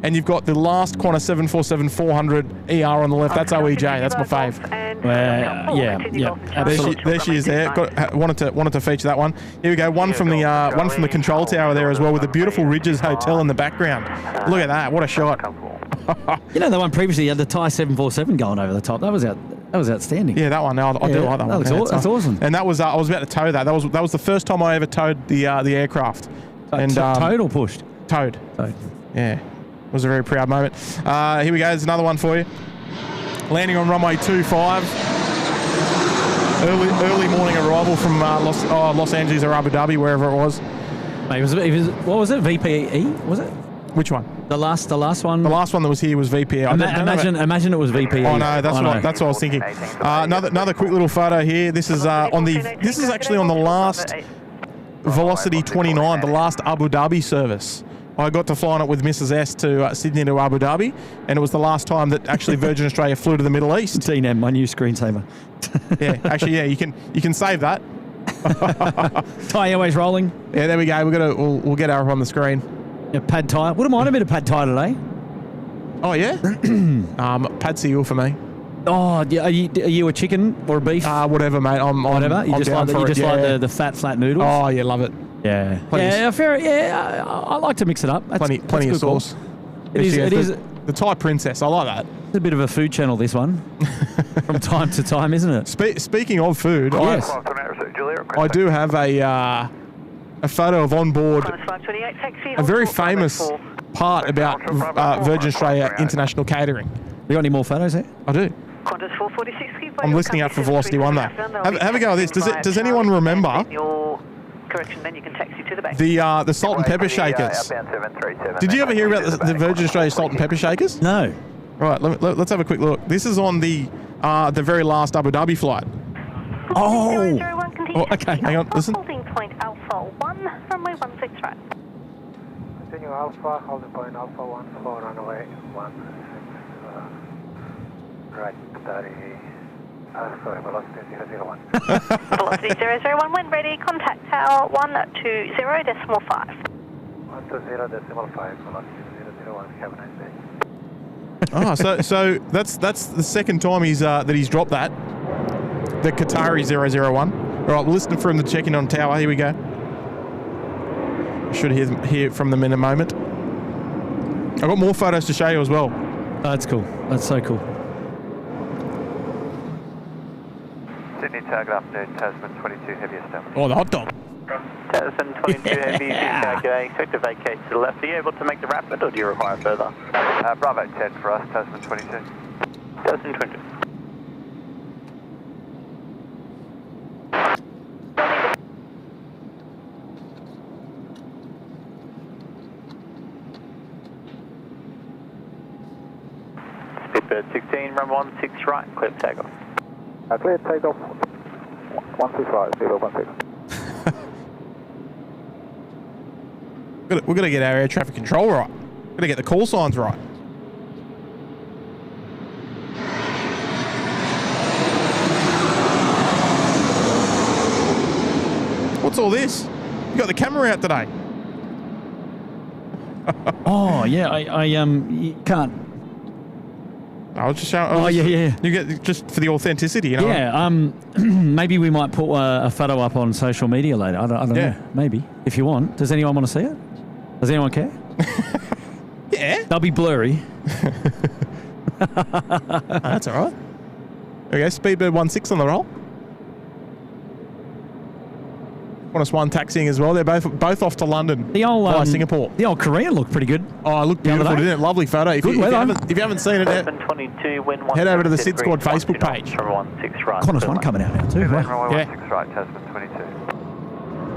And you've got the last Qantas 747-400 ER on the left. That's OEJ. That's my fave. Yeah, absolutely. There she is. There. Wanted to feature that one. Here we go. One from the control tower there as well, with the beautiful Rydges Hotel in the background. Look at that. What a shot. You know the one previously had the Thai 747 going over the top. That was outstanding. Yeah, that one. I do like that one. That's awesome. And that was I was about to tow that. That was the first time I ever towed the aircraft. And towed or pushed? Towed. Yeah. It was a very proud moment. Here we go. There's another one for you. Landing on runway 25. Early morning arrival from Los Angeles or Abu Dhabi, wherever it was. Mate, what was it? VPE? Was it? Which one? The last one. The last one that was here was VPE. Imagine it was VPE. Oh no, that's what I was thinking. Another quick little photo here. This is actually on the last Velocity 29, the last Abu Dhabi service. I got to fly on it with Mrs. S to Sydney to Abu Dhabi, and it was the last time that actually Virgin Australia flew to the Middle East. TNM, my new screensaver. Yeah, actually, yeah, you can save that. Thai Airways rolling. Yeah, there we go. We'll get her up on the screen. Yeah, pad Thai. Wouldn't mind a bit of pad Thai today. Oh yeah. Pad seal for me. Oh, yeah, are you a chicken or a beef? Whatever, mate. Whatever. You just like the fat flat noodles. Oh yeah, love it. Yeah. I like to mix it up. Plenty of sauce. Cool. It is the Thai princess. I like that. It's a bit of a food channel, this one, from time to time, isn't it? Speaking of food, yes. I do have a photo of on board a very famous part about Virgin Australia International Catering. You got any more photos there? I do. I'm listening out for Velocity 1 though. Have a go at this. Does anyone remember the salt and pepper shakers? Did you ever hear about the Virgin Australia salt and pepper shakers? No. Right, let's have a quick look. This is on the very last Abu Dhabi flight. Oh, okay. Hang on, listen. Holding point Alpha 1, runway 16 right. Continue Alpha, holding point Alpha 1, for runway 16, right, 30. Sorry, velocity 001. Velocity 001, wind ready, contact tower 120.5. 120.5, velocity 001, have a nice day. Oh, so that's the second time that he's dropped that. The Qatari 001. All right, we'll listen for him to check in on tower. Here we go. Should hear from them in a moment. I've got more photos to show you as well. that's cool. That's so cool. Sydney target afternoon, Tasman 22 heaviest damage. Oh, the hot dog. Tasman 22 heavy, okay, expect to vacate to the left. Are you able to make the rapid or do you require further? Bravo 10 for us, Tasman 22. Tasman 22. Speedbird 16, run 16 right, clear for takeoff. Clear takeoff 165, 016. We're going to get our air traffic control right. We're going to get the call signs right. What's all this? You got the camera out today. Oh yeah, I you can't. I was just showing. Oh yeah. You get just for the authenticity, you know. Yeah. Maybe we might put a photo up on social media later. I don't know. Maybe if you want. Does anyone want to see it? Does anyone care? Yeah. They'll be blurry. That's all right. Okay, Speedbird 16 on the roll. -1 taxiing as well. They're both off to London. The old via Singapore. The old Korean looked pretty good. Oh, it looked beautiful, didn't it? Lovely photo. If you haven't seen it, head over to the SydSquad Facebook page. Qantas 1 coming out now too. Wow. Yeah. 16 right, Tasman 22.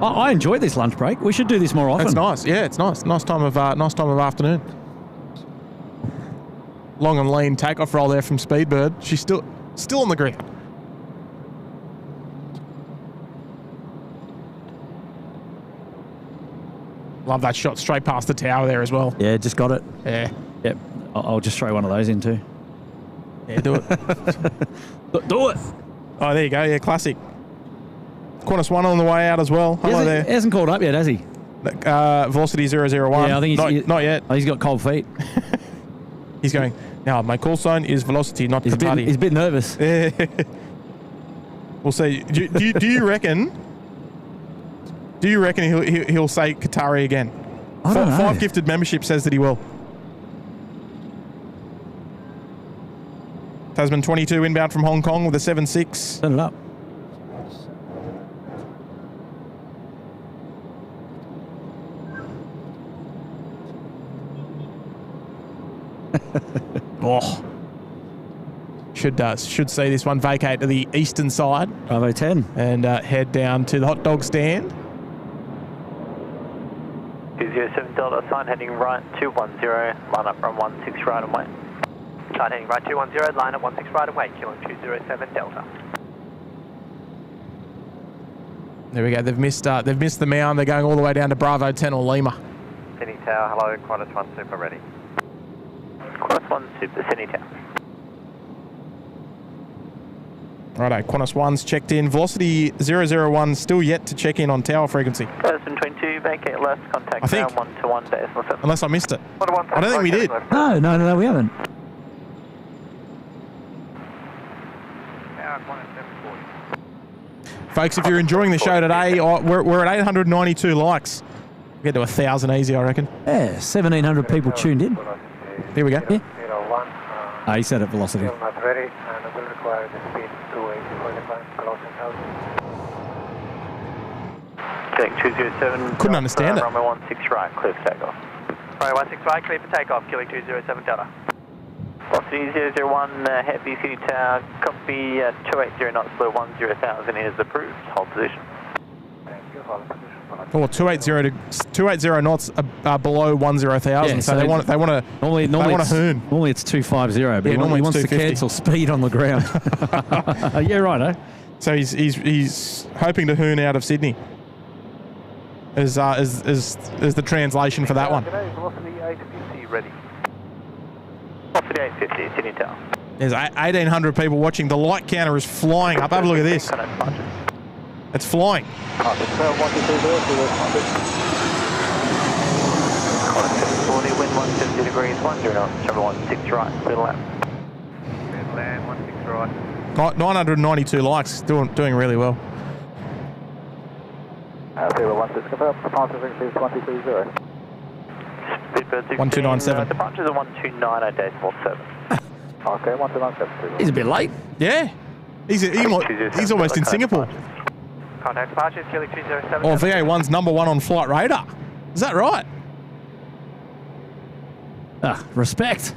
I enjoyed this lunch break. We should do this more often. It's nice. Yeah, it's nice. Nice time of afternoon. Long and lean takeoff roll there from Speedbird. She's still on the ground. Love that shot straight past the tower there as well. Yeah, just got it. Yeah. Yep. I'll just throw one of those in too. Yeah, do it. Do it. Oh, there you go. Yeah, classic. Qantas 1 on the way out as well. Hello there. He hasn't called up yet, has he? Velocity 001. Yeah, I think not yet. Oh, he's got cold feet. He's going, now my call sign is Velocity, not Qatari. He's a bit nervous. We'll see. Do you reckon... Do you reckon he'll say Qatari again? I don't know. 5 gifted membership says that he will. Tasman 22 inbound from Hong Kong with a 7.6. Turn it up. Oh. Should see this one vacate to the eastern side. Bravo 10. And head down to the hot dog stand. 207 Delta, sign heading right 210, line up from 16 right away. Sign heading right 210, line up 16 right away, kilo 207 Delta. There we go. They've missed the mound. They're going all the way down to Bravo 10 or Lima. Sydney Tower, hello, Qantas 1 Super ready. Qantas 1 Super, Sydney Tower. Righto, Qantas 1's checked in. Velocity 001 still yet to check in on tower frequency. Person 22, vacate left, contact I think. ground 121 decimal 7. Unless I missed it. I don't think we did. No, we haven't. Folks, if you're enjoying the show today, we're at 892 likes. We'll get to 1,000 easy, I reckon. Yeah, 1,700 people tuned in. Here we go. Yeah. He said at velocity. Still not ready, and will require the speed 280 closing out. Check 207. Couldn't understand it. Runway 16 right, clear for takeoff. Runway 16 right, clear for takeoff, killing 207 Delta. Velocity 001, Heavy City Tower, copy 280 knots, slow 10,000 is approved, hold position. Thank you, hold position. Or 280 knots below 10,000. Yeah, so they want to normally hoon. Normally it's 250, but normally he wants it's to 250. cancel speed on the ground. Yeah, right, eh? So he's hoping to hoon out of Sydney. Is the translation for that one. Velocity 850 ready. Velocity 850, Sydney Tower. There's 1,800 people watching. The light counter is flying up. Have a look at this. It's flying. Qantas 740, wind 170 degrees, 10 knots, travel 16 right, clear lap. Land 16 right. 992 likes. Doing really well. 016 confirmed. Departure is 130. Speedbird 16, 1297. departures are 129 decimal 7. Okay, 129. He's a bit late. Yeah. He's almost in Singapore. Contact departures, killing 207. Or VA1's number one on flight radar. Is that right? Respect.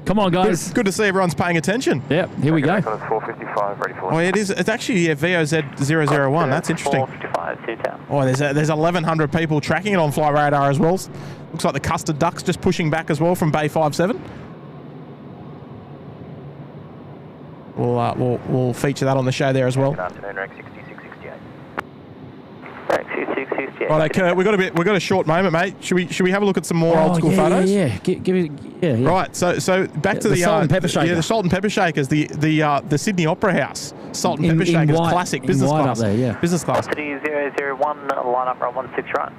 Come on, guys. Good to see everyone's paying attention. Yeah, here we go. 455 ready for. Oh, it is. It's actually VOZ001. That's interesting. 455, 2 town. Oh, there's 1,100 people tracking it on flight radar as well. Looks like the Custard Ducks just pushing back as well from Bay 57. We'll feature that on the show there as well. Good afternoon, Rex 6668. Rex 6668. Right, Kurt, we've got a short moment, mate. Should we have a look at some more old school photos? Yeah. Give it. Yeah. Right, so back to the salt and pepper shaker. Yeah, the salt and pepper shakers, the Sydney Opera House salt and pepper shakers, white, classic business white class. up there, yeah. Business class. Velocity 001, line up run 16 right.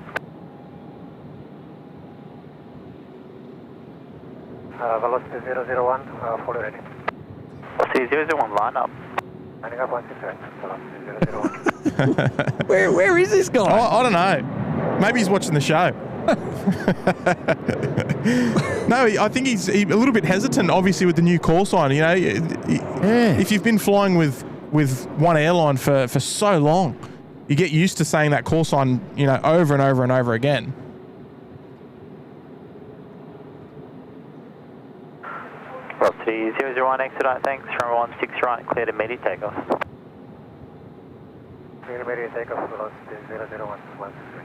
Velocity 001, fully ready. Velocity 001, line up. Landing up 16 right. Velocity 001. Where is this guy? I don't know. Maybe he's watching the show. No, I think he's a little bit hesitant, obviously, with the new call sign. You know, if you've been flying with one airline for so long, you get used to saying that call sign, over and over and over again. Velocity 001, exit right, thanks. Runway 16 right, clear to immediate takeoff. Clear immediate takeoff, velocity 001, 163.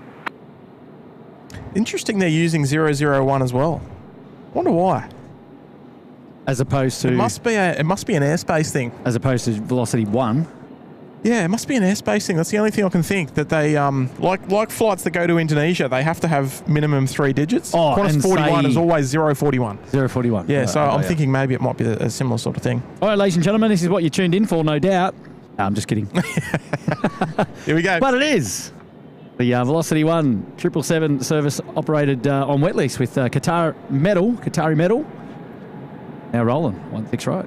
Interesting they're using 001 as well. Wonder why. As opposed to... It must be an airspace thing. As opposed to Velocity 1. Yeah, it must be an airspace thing. That's the only thing I can think. That they, like flights that go to Indonesia, they have to have minimum 3 digits. Oh, Qantas and 41 say- is always 041. 041. Yeah, Right, so okay, I'm yeah. thinking maybe it might be a similar sort of thing. All right, ladies and gentlemen, this is what you tuned in for, no doubt. No, I'm just kidding. Here we go. But it is. The Velocity 1 777 service operated on wet lease with Qatari metal. Now rolling, 16 right.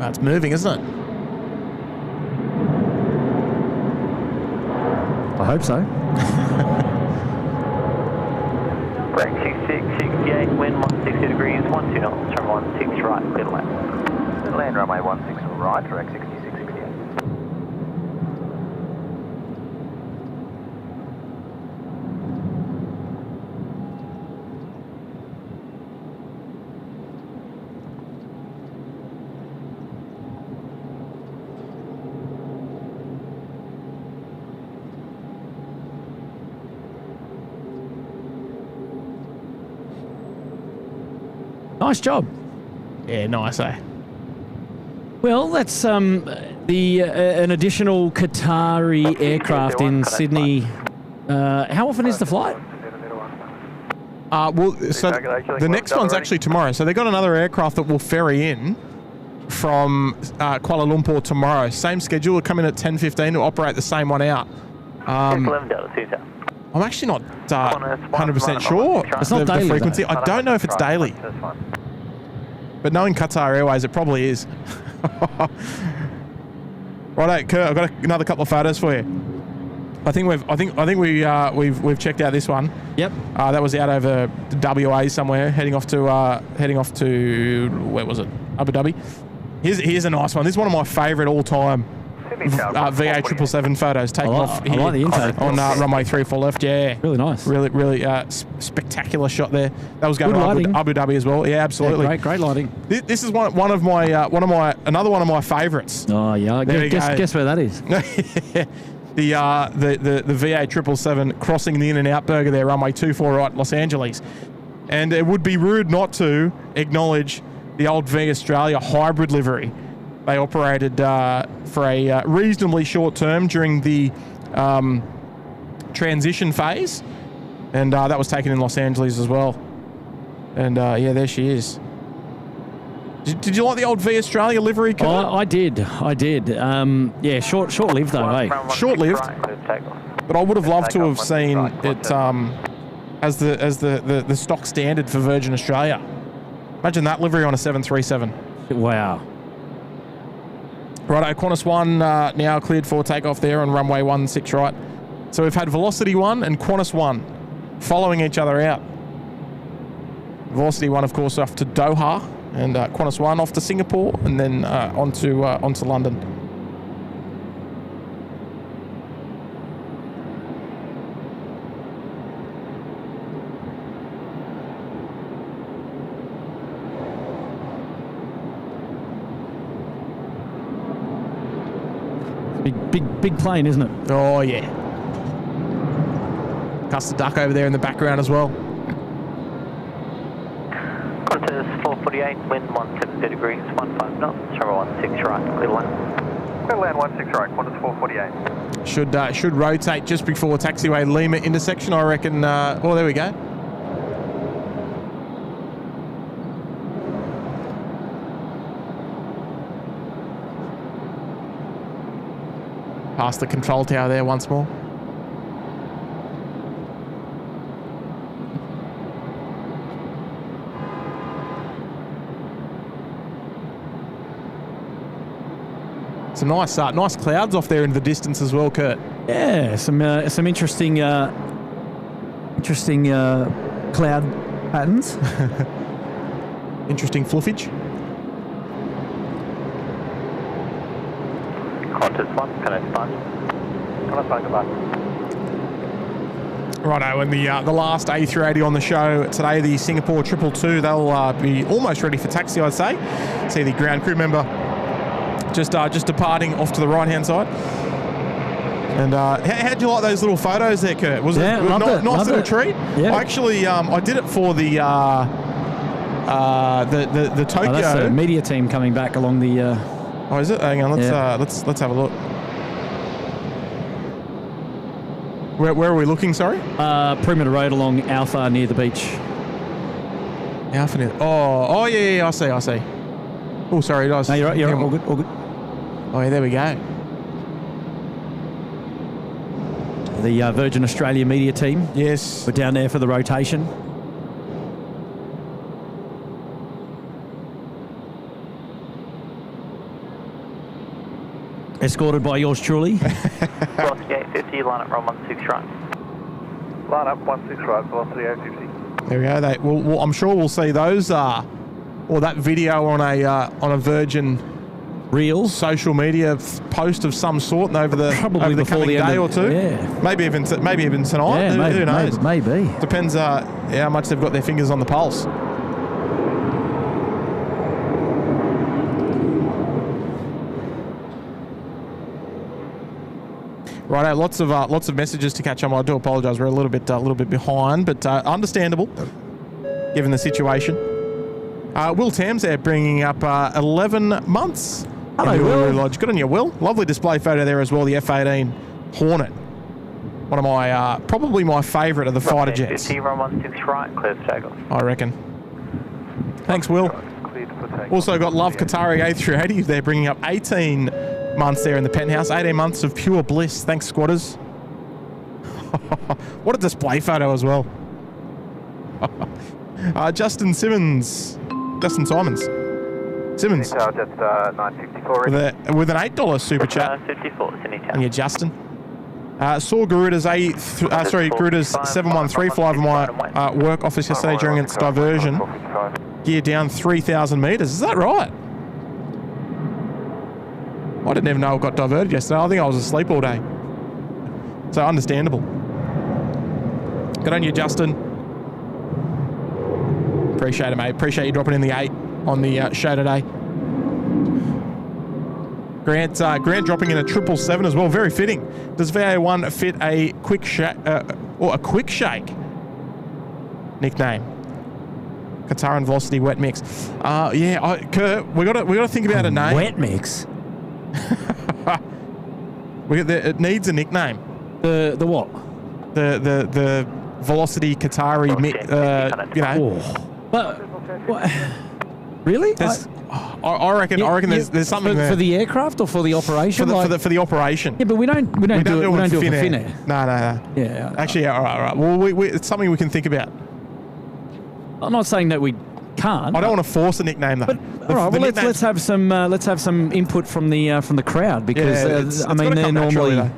It's moving, isn't it? I hope so. Break 6668, wind 160 degrees, 12 knots, turn 16 right, clear to land. Land runway 16 right, direct 6668. Nice job. Yeah, nice, eh? Well, that's an additional Qatari aircraft in Sydney. How often is the flight? Well, so the next one's actually tomorrow. So they got another aircraft that will ferry in from Kuala Lumpur tomorrow. Same schedule. Will come in at 10:15 to operate the same one out. I'm actually not 100% sure. It's not daily, the frequency. though. I don't know if it's daily. But knowing Qatar Airways, it probably is. Righto, Kurt, I've got another couple of photos for you. I think we've checked out this one. Yep. That was out over WA somewhere, heading off to where was it? Abu Dhabi. Here's a nice one. This is one of my favourite all time VA777 photos taken off here like the intake on runway 34 left. Yeah, really nice. Really spectacular shot there. That was going to Abu Dhabi as well. Yeah, absolutely. Yeah, great lighting. This is another one of my favourites. Oh yeah, guess where that is. The VA777 crossing the in and out burger there, runway 24 right, Los Angeles. And it would be rude not to acknowledge the old V Australia hybrid livery. They operated for a reasonably short term during the transition phase. And that was taken in Los Angeles as well. And yeah, there she is. Did you like the old V Australia livery, Kurt? I did. Yeah, short-lived though, eh? Short-lived. But I would have loved to have seen it as the stock standard for Virgin Australia. Imagine that livery on a 737. Wow. Right, Qantas 1 now cleared for takeoff there on runway 16 right. So we've had Velocity 1 and Qantas 1 following each other out. Velocity 1, of course, off to Doha, and Qantas 1 off to Singapore, and then onto London. Big plane, isn't it? Oh yeah. Custard duck over there in the background as well. Qantas 448, wind 170 degrees, 15 knots, travel 16 right, clear to land. Clear to land 16 right, Qantas 448. Should rotate just before taxiway Lima intersection, I reckon. Oh, there we go. Past the control tower there once more. Some nice clouds off there in the distance as well, Kurt. Yeah, some interesting cloud patterns. Interesting fluffage. Qantas 1, Qantas 5. Qantas 5, goodbye. Righto, and the last A380 on the show today, the Singapore 222, they'll be almost ready for taxi, I'd say. See the ground crew member just departing off to the right-hand side. And how'd you like those little photos there, Kurt? Was it a nice little treat? Yeah. I actually I did it for the Tokyo. Oh, that's the media team coming back along the. Oh, is it? Hang on, let's have a look. Where are we looking? Sorry. Perimeter Road along Alpha near the beach. Alpha near. Oh yeah, I see. Oh, sorry, guys. No, you're right. All good. Oh yeah, there we go. The Virgin Australia media team. Yes. We're down there for the rotation. Escorted by yours truly. Velocity 850, line up run 16 right. Line up 16 right, Velocity 850. There we go. Well, I'm sure we'll see those or that video on a Virgin Reels social media post of some sort over the coming day or two. Yeah. Maybe even tonight. Yeah, Who knows? Maybe. Depends how much they've got their fingers on the pulse. Righto, lots of messages to catch on. I do apologise. We're a little bit behind, but understandable given the situation. Will Tams there bringing up 11 months. Hello, in the Will. Uluru Lodge. Good on you, Will. Lovely display photo there as well, the F-18 Hornet. One of my, probably my favourite of the fighter jets. 50, run 16 right, clear for takeoff. I reckon. Thanks, Will. Also got Love Qatari A380 there, bringing up 18 months there in the penthouse. 18 months of pure bliss. Thanks, squatters. What a display photo as well. Justin Simons. Justin Simons. Simmons. Just 954. With an $8 super chat. 54, Sydney Town. And you, Justin. Saw Garuda's Garuda's 713 fly over my work office yesterday during its diversion. Gear down 3,000 metres. Is that right? I didn't even know it got diverted yesterday. I think I was asleep all day. So understandable. Good on you, Justin. Appreciate it, mate. Appreciate you dropping in the 8 on the show today. Grant dropping in a 777 as well. Very fitting. Does VA1 fit a quick shake or a quick shake? Nickname. Qatar and Velocity wet mix. Kurt, we got to think about a name. Wet mix. It needs a nickname. The what? The Velocity Qatari But what? Really? I reckon there's something there. For the aircraft or for the operation? For the operation. Yeah, but we don't do it for Finnair. No. Yeah. Actually, all right. Well, it's something we can think about. I'm not saying that we can't. I don't want to force a nickname though. But all right, well let's have some input from the crowd because I mean they're normally a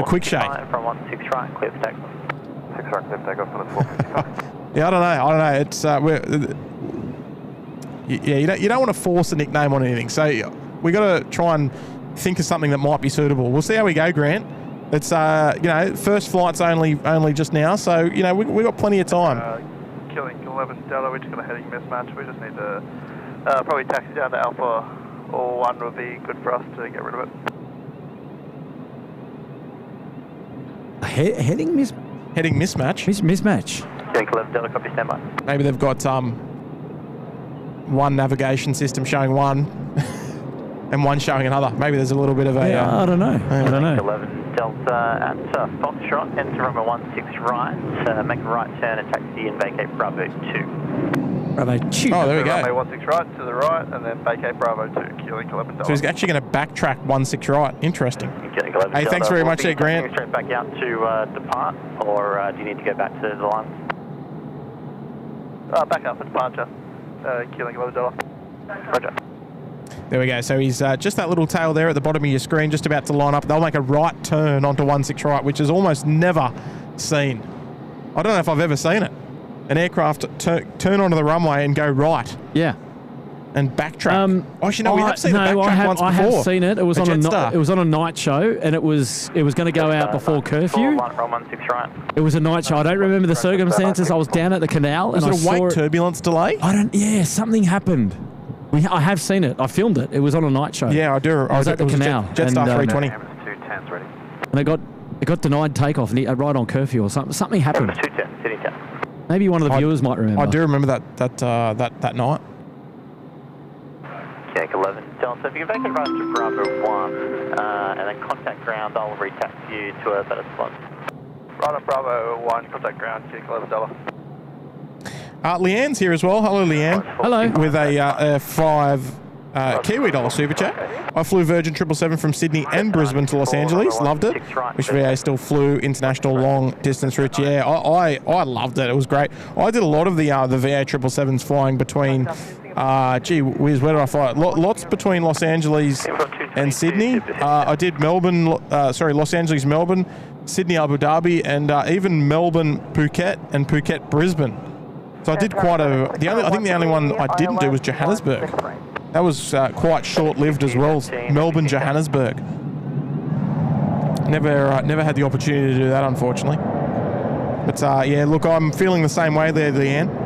quick shake. From 16 right, clear for takeoff. 6 right, clear for takeoff on the 455. Yeah, I don't know. It's you don't want to force a nickname on anything. So we got to try and think of something that might be suitable. We'll see how we go, Grant. It's first flight's only just now, so we got plenty of time. Killing 11 Delta, we're just got a heading mismatch. We just need to probably taxi down to Alpha or 1 would be good for us to get rid of it. heading mismatch. Killing 11 Delta, copy standby. Maybe they've got one navigation system showing one and one showing another. Maybe there's a little bit of a... I don't know. 11 Delta at Foxtrot, enter runway 16 right, make a right turn and taxi and vacate Bravo 2. Bravo 2. Oh, there we go. Runway 16 right to the right and then vacate Bravo 2, killing 11 Delta. So he's actually going to backtrack 16 right. Interesting. Killing 11 Hey, Delta. thanks very much there, Grant. Straight back out to depart, or do you need to go back to the line? Back up for departure, killing 11 Delta. Roger. There we go. So he's just that little tail there at the bottom of your screen, just about to line up. They'll make a right turn onto 16 right, which is almost never seen. I don't know if I've ever seen it. An aircraft turn onto the runway and go right. Yeah. And backtrack. We have seen it backtrack once before. I have seen it. It was on a night show, and it was going to go out before curfew. Run 16 right. It was a night show. I don't remember the circumstances. I was down at the canal, Was and it a wake turbulence delay? Something happened. I have seen it. I filmed it. It was on a night show. Yeah, I do. I was at the canal. Jetstar 320. And they got denied takeoff right on curfew or something. Something happened. 210, City 10. Maybe one of the viewers might remember. I do remember that night. Kick 11 Delta. If you can vacate right to Bravo 1 and then contact ground, I'll retax you to a better spot. Right on Bravo 1, contact ground, kick 11 Delta. Leanne's here as well. Hello, Leanne. Hello. With a 5 Kiwi dollar super chat. I flew Virgin 777 from Sydney and Brisbane to Los Angeles. Loved it. Wish VA still flew international long distance routes. Yeah, I loved it. It was great. I did a lot of the VA 777s flying between. Gee whiz, where did I fly? Lots between Los Angeles and Sydney. I did Los Angeles, Melbourne, Sydney, Abu Dhabi, and even Melbourne, Phuket, and Phuket, Brisbane. So I did quite a. I think the only one I didn't do was Johannesburg. That was quite short-lived as well. Melbourne, Johannesburg. Never had the opportunity to do that, unfortunately. But yeah, look, I'm feeling the same way there, Leanne.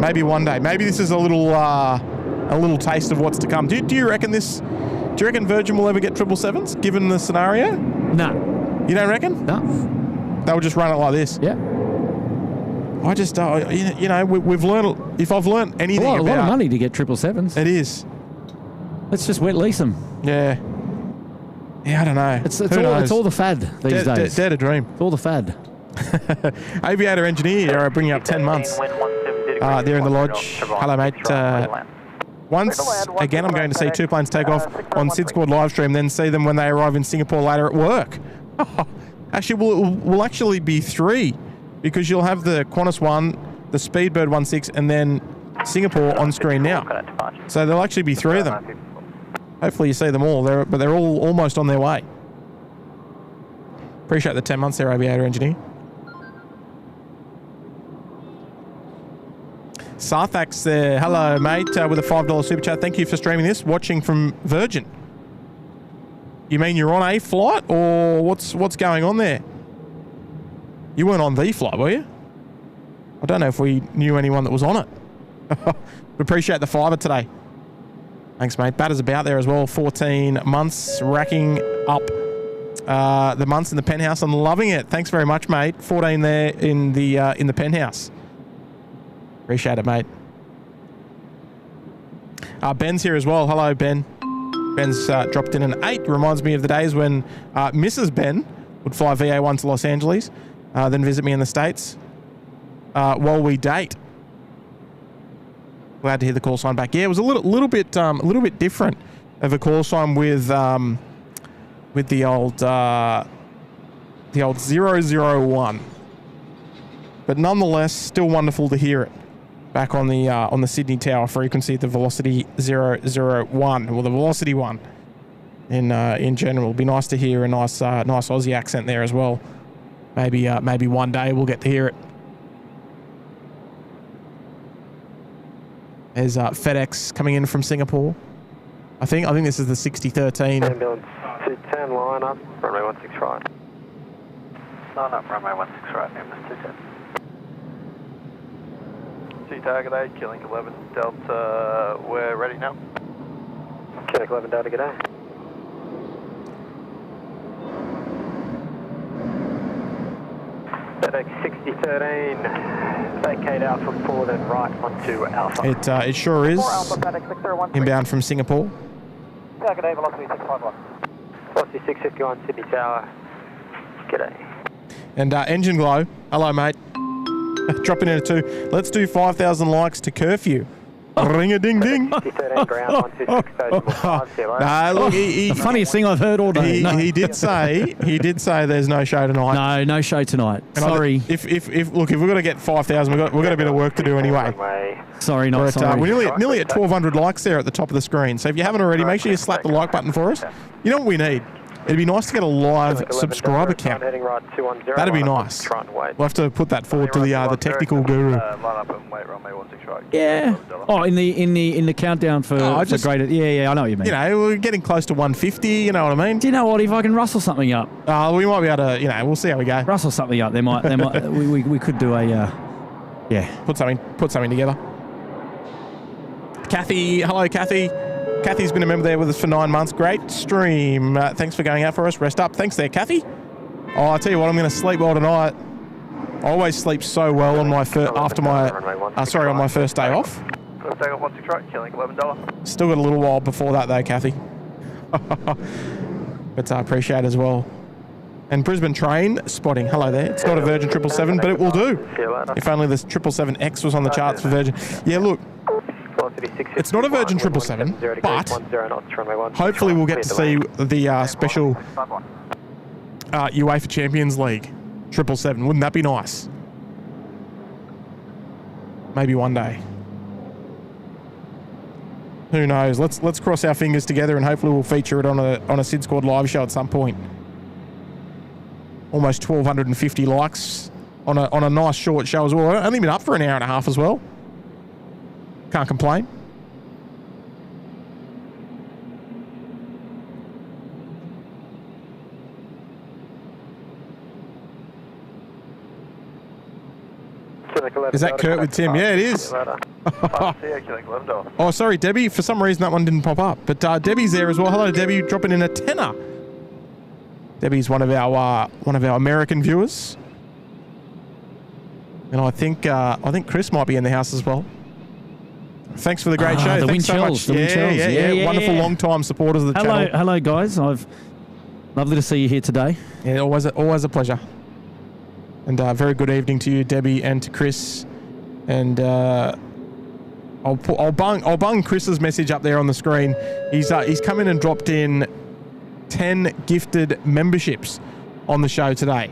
Maybe one day. Maybe this is a little taste of what's to come. Do you reckon this? Do you reckon Virgin will ever get 777s, given the scenario? No. You don't reckon? No. They'll just run it like this. Yeah. I just, we've learned. If I've learned anything a about lot of money to get 777s. it is. Let's just wet lease them. Yeah. Yeah, I don't know. It's all the fad these days. Dare to dream. It's all the fad. Aviator engineer, bringing up 10 months. There in the lodge. Hello, mate. Once again, I'm going to see 2 planes take off on SydSquad live stream, then see them when they arrive in Singapore later at work. Actually, we'll actually be 3, because you'll have the Qantas 1, the Speedbird 16, and then Singapore on screen now. So there'll actually be 3 of them. Hopefully you see them all, but they're all almost on their way. Appreciate the 10 months there, Aviator engineer. Sarthax there. Hello, mate, with a $5 super chat. Thank you for streaming this. Watching from Virgin. You mean you're on a flight, or what's going on there? You weren't on the flight, were you? I don't know if we knew anyone that was on it. We appreciate the fibre today. Thanks, mate. Batter's about there as well. 14 months, racking up the months in the penthouse. I'm loving it. Thanks very much, mate. 14 there in the penthouse. Appreciate it, mate. Ben's here as well. Hello, Ben. Ben's dropped in an 8. Reminds me of the days when Mrs. Ben would fly VA1 to Los Angeles, then visit me in the States while we date. Glad to hear the call sign back. Yeah, it was a little bit different of a call sign with the old 001, but nonetheless, still wonderful to hear it. Back on the Sydney Tower frequency, the Velocity 001, or the Velocity 1 in general. It'll be nice to hear a nice Aussie accent there as well. Maybe one day we'll get to hear it. There's FedEx coming in from Singapore. I think this is the 6013. Ambulance 210, line up, runway 16 right. Line up, runway 16 right, ambulance 210. Target 8, Killing 11 Delta, we're ready now. Killing 11 Delta, good day. FedEx 6013, vacate Alpha 4, then right onto Alpha. It sure is. Inbound from Singapore. Target 8, velocity 651. Velocity 651, Sydney Tower, g'day. And Engine Glow, hello, mate. Dropping in at 2. Let's do 5,000 likes to curfew. Ring-a-ding-ding. The funniest thing I've heard all day. He did say there's no show tonight. No show tonight. And sorry. If we've got to get 5,000, we've got a bit of work to do anyway. Sorry, not sorry. We're nearly at 1,200 likes there at the top of the screen. So if you haven't already, make sure you slap the like button for us. You know what we need? It'd be nice to get a live subscriber count. That'd be nice. We'll have to put that forward to the technical guru. Yeah. Oh, in the countdown for greater. Yeah, I know what you mean. You know, we're getting close to 150. You know what I mean? Do you know what? If I can rustle something up, we might be able to. We'll see how we go. Rustle something up. They might. we could do a. Yeah. Put something together. Kathy, hello, Kathy. Kathy's been a member there with us for 9 months. Great stream. Thanks for going out for us. Rest up. Thanks there, Kathy. Oh, I'll tell you what, I'm going to sleep well tonight. I always sleep so well on my first day off. Let's take off 16 right, Killing $11. Still got a little while before that though, Kathy. But I appreciate it as well. And Brisbane train spotting. Hello there. It's not a Virgin 777, but it will do. If only this 777X was on the charts for Virgin. Yeah, look. It's not a Virgin 777, but hopefully we'll get to see the special UEFA Champions League 777. Wouldn't that be nice? Maybe one day. Who knows? Let's cross our fingers together and hopefully we'll feature it on a SydSquad live show at some point. Almost 1,250 likes on a nice short show as well. I've only been up for an hour and a half as well. Can't complain. Is that Kurt with Tim? Yeah, it is. Oh, sorry, Debbie. For some reason, that one didn't pop up. But Debbie's there as well. Hello, Debbie. Dropping in a tenner. Debbie's one of our American viewers. And I think Chris might be in the house as well. Thanks for the great show. The Thanks wind so chills, much. the wind chills. Yeah. Wonderful long-time supporters of the channel. Hello, guys. Lovely to see you here today. Yeah, always a pleasure. And very good evening to you, Debbie, and to Chris. And I'll bung Chris's message up there on the screen. He's come in and dropped in 10 gifted memberships on the show today.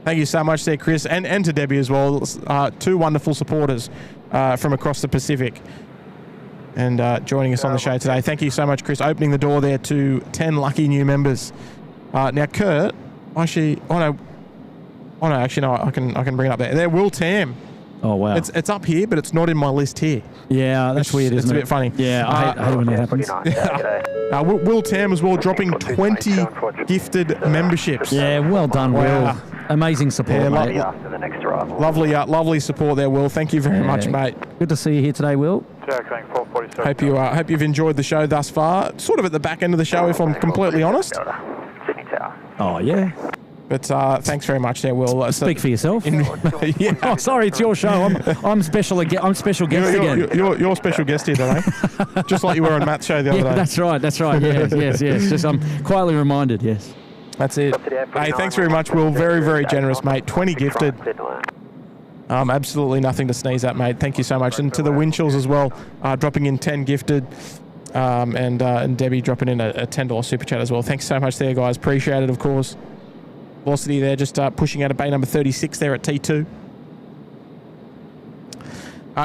Thank you so much there, Chris, and to Debbie as well. 2 wonderful supporters from across the Pacific and joining us on the show today. Thank you so much, Chris, opening the door there to 10 lucky new members. Now, Kurt, actually, I can bring it up there. There, Will Tam. Oh, wow. It's up here, but it's not in my list here. Yeah, that's weird, isn't it? It's a bit funny. Yeah, I hate when that happens. Will Tam as well, dropping 20 gifted memberships. Yeah, well done, Wow. Will. Amazing support, mate. After the next arrival. Lovely support there, Will. Thank you very much, mate. Good to see you here today, Will. Hope you've enjoyed the show thus far. Sort of at the back end of the show, if I'm completely honest. Sydney Tower. Oh, yeah. But thanks very much there, Will. Speak for yourself. Yeah. Oh, sorry, it's your show. I'm special guest again. You're special guest here today. Just like you were on Matt's show the other day. That's right. Yes. Just I'm quietly reminded, yes. That's it. Hey, thanks very much, Will. Very, very generous, mate. 20 gifted. Absolutely nothing to sneeze at, mate. Thank you so much. And to the Winchills as well, dropping in 10 gifted. And Debbie dropping in a $10 super chat as well. Thanks so much there, guys. Appreciate it, of course. Velocity there, just pushing out of bay number 36 there at T2.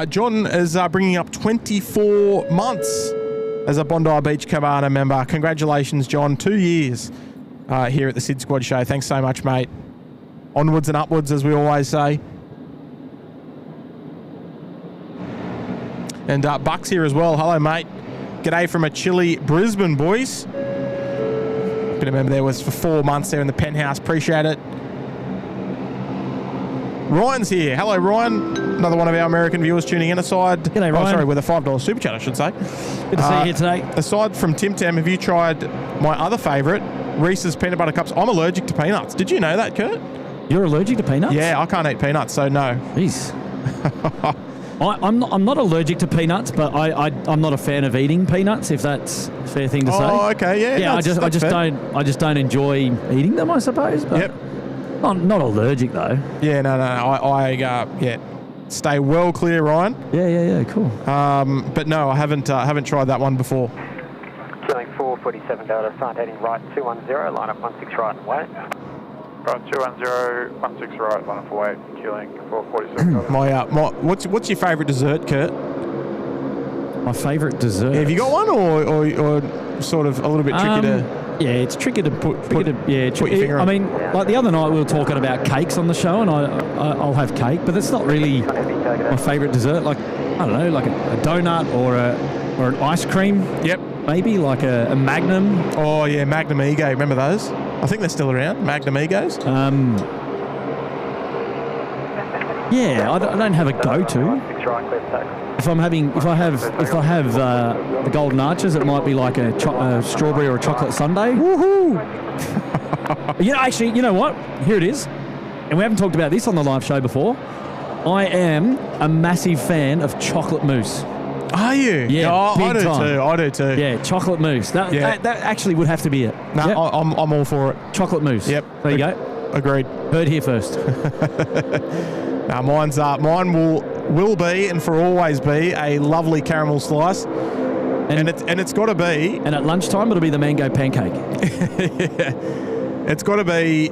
John is bringing up 24 months as a Bondi Beach Cabana member. Congratulations, John. 2 years here at the SydSquad show. Thanks so much, mate. Onwards and upwards, as we always say. And Buck's here as well. Hello, mate. G'day from a chilly Brisbane, boys. Been a member there was for 4 months there in the penthouse. Appreciate it. Ryan's here. Hello, Ryan. Another one of our American viewers tuning in. G'day, Ryan. Sorry, with a $5 super chat, I should say. Good to see you here today. Aside from Tim Tam, have you tried my other favourite, Reese's peanut butter cups? I'm allergic to peanuts. Did you know that, Kurt? You're allergic to peanuts? Yeah, I can't eat peanuts, so no. Jeez. I'm not allergic to peanuts, but I'm not a fan of eating peanuts, if that's a fair thing to say. Oh, okay, yeah. Yeah, I just don't enjoy eating them, I suppose. But yep. I'm not allergic though. Yeah, no. I stay well clear, Ryan. Yeah, cool. But no, I haven't tried that one before. Killing 447 Delta, start heading right 210, line up 16 right and wait. Right 210, 16 right, line up for wait, killing 447 Delta. What's your favourite dessert, Kurt? My favourite dessert. Yeah, have you got one, or sort of a little bit tricky to? Yeah, it's tricky to put your finger on. I mean, like the other night we were talking about cakes on the show, and I'll have cake, but it's not really my favourite dessert. Like, I don't know, like a donut or an ice cream. Yep. Maybe like a Magnum. Oh yeah, Magnum Ego. Remember those? I think they're still around. Magnum Egos. Yeah, I don't have a go-to. If I have the Golden Arches, it might be like a strawberry or a chocolate sundae. Woohoo! You know what? Here it is. And we haven't talked about this on the live show before. I am a massive fan of chocolate mousse. Are you? Yeah, I do too. Yeah, chocolate mousse. That actually would have to be it. No, yep. I'm all for it. Chocolate mousse. Yep. There you go. Agreed. Heard here first. Now mine will be and for always be a lovely caramel slice. And it's got to be. And at lunchtime it'll be the mango pancake. Yeah. It's got to be.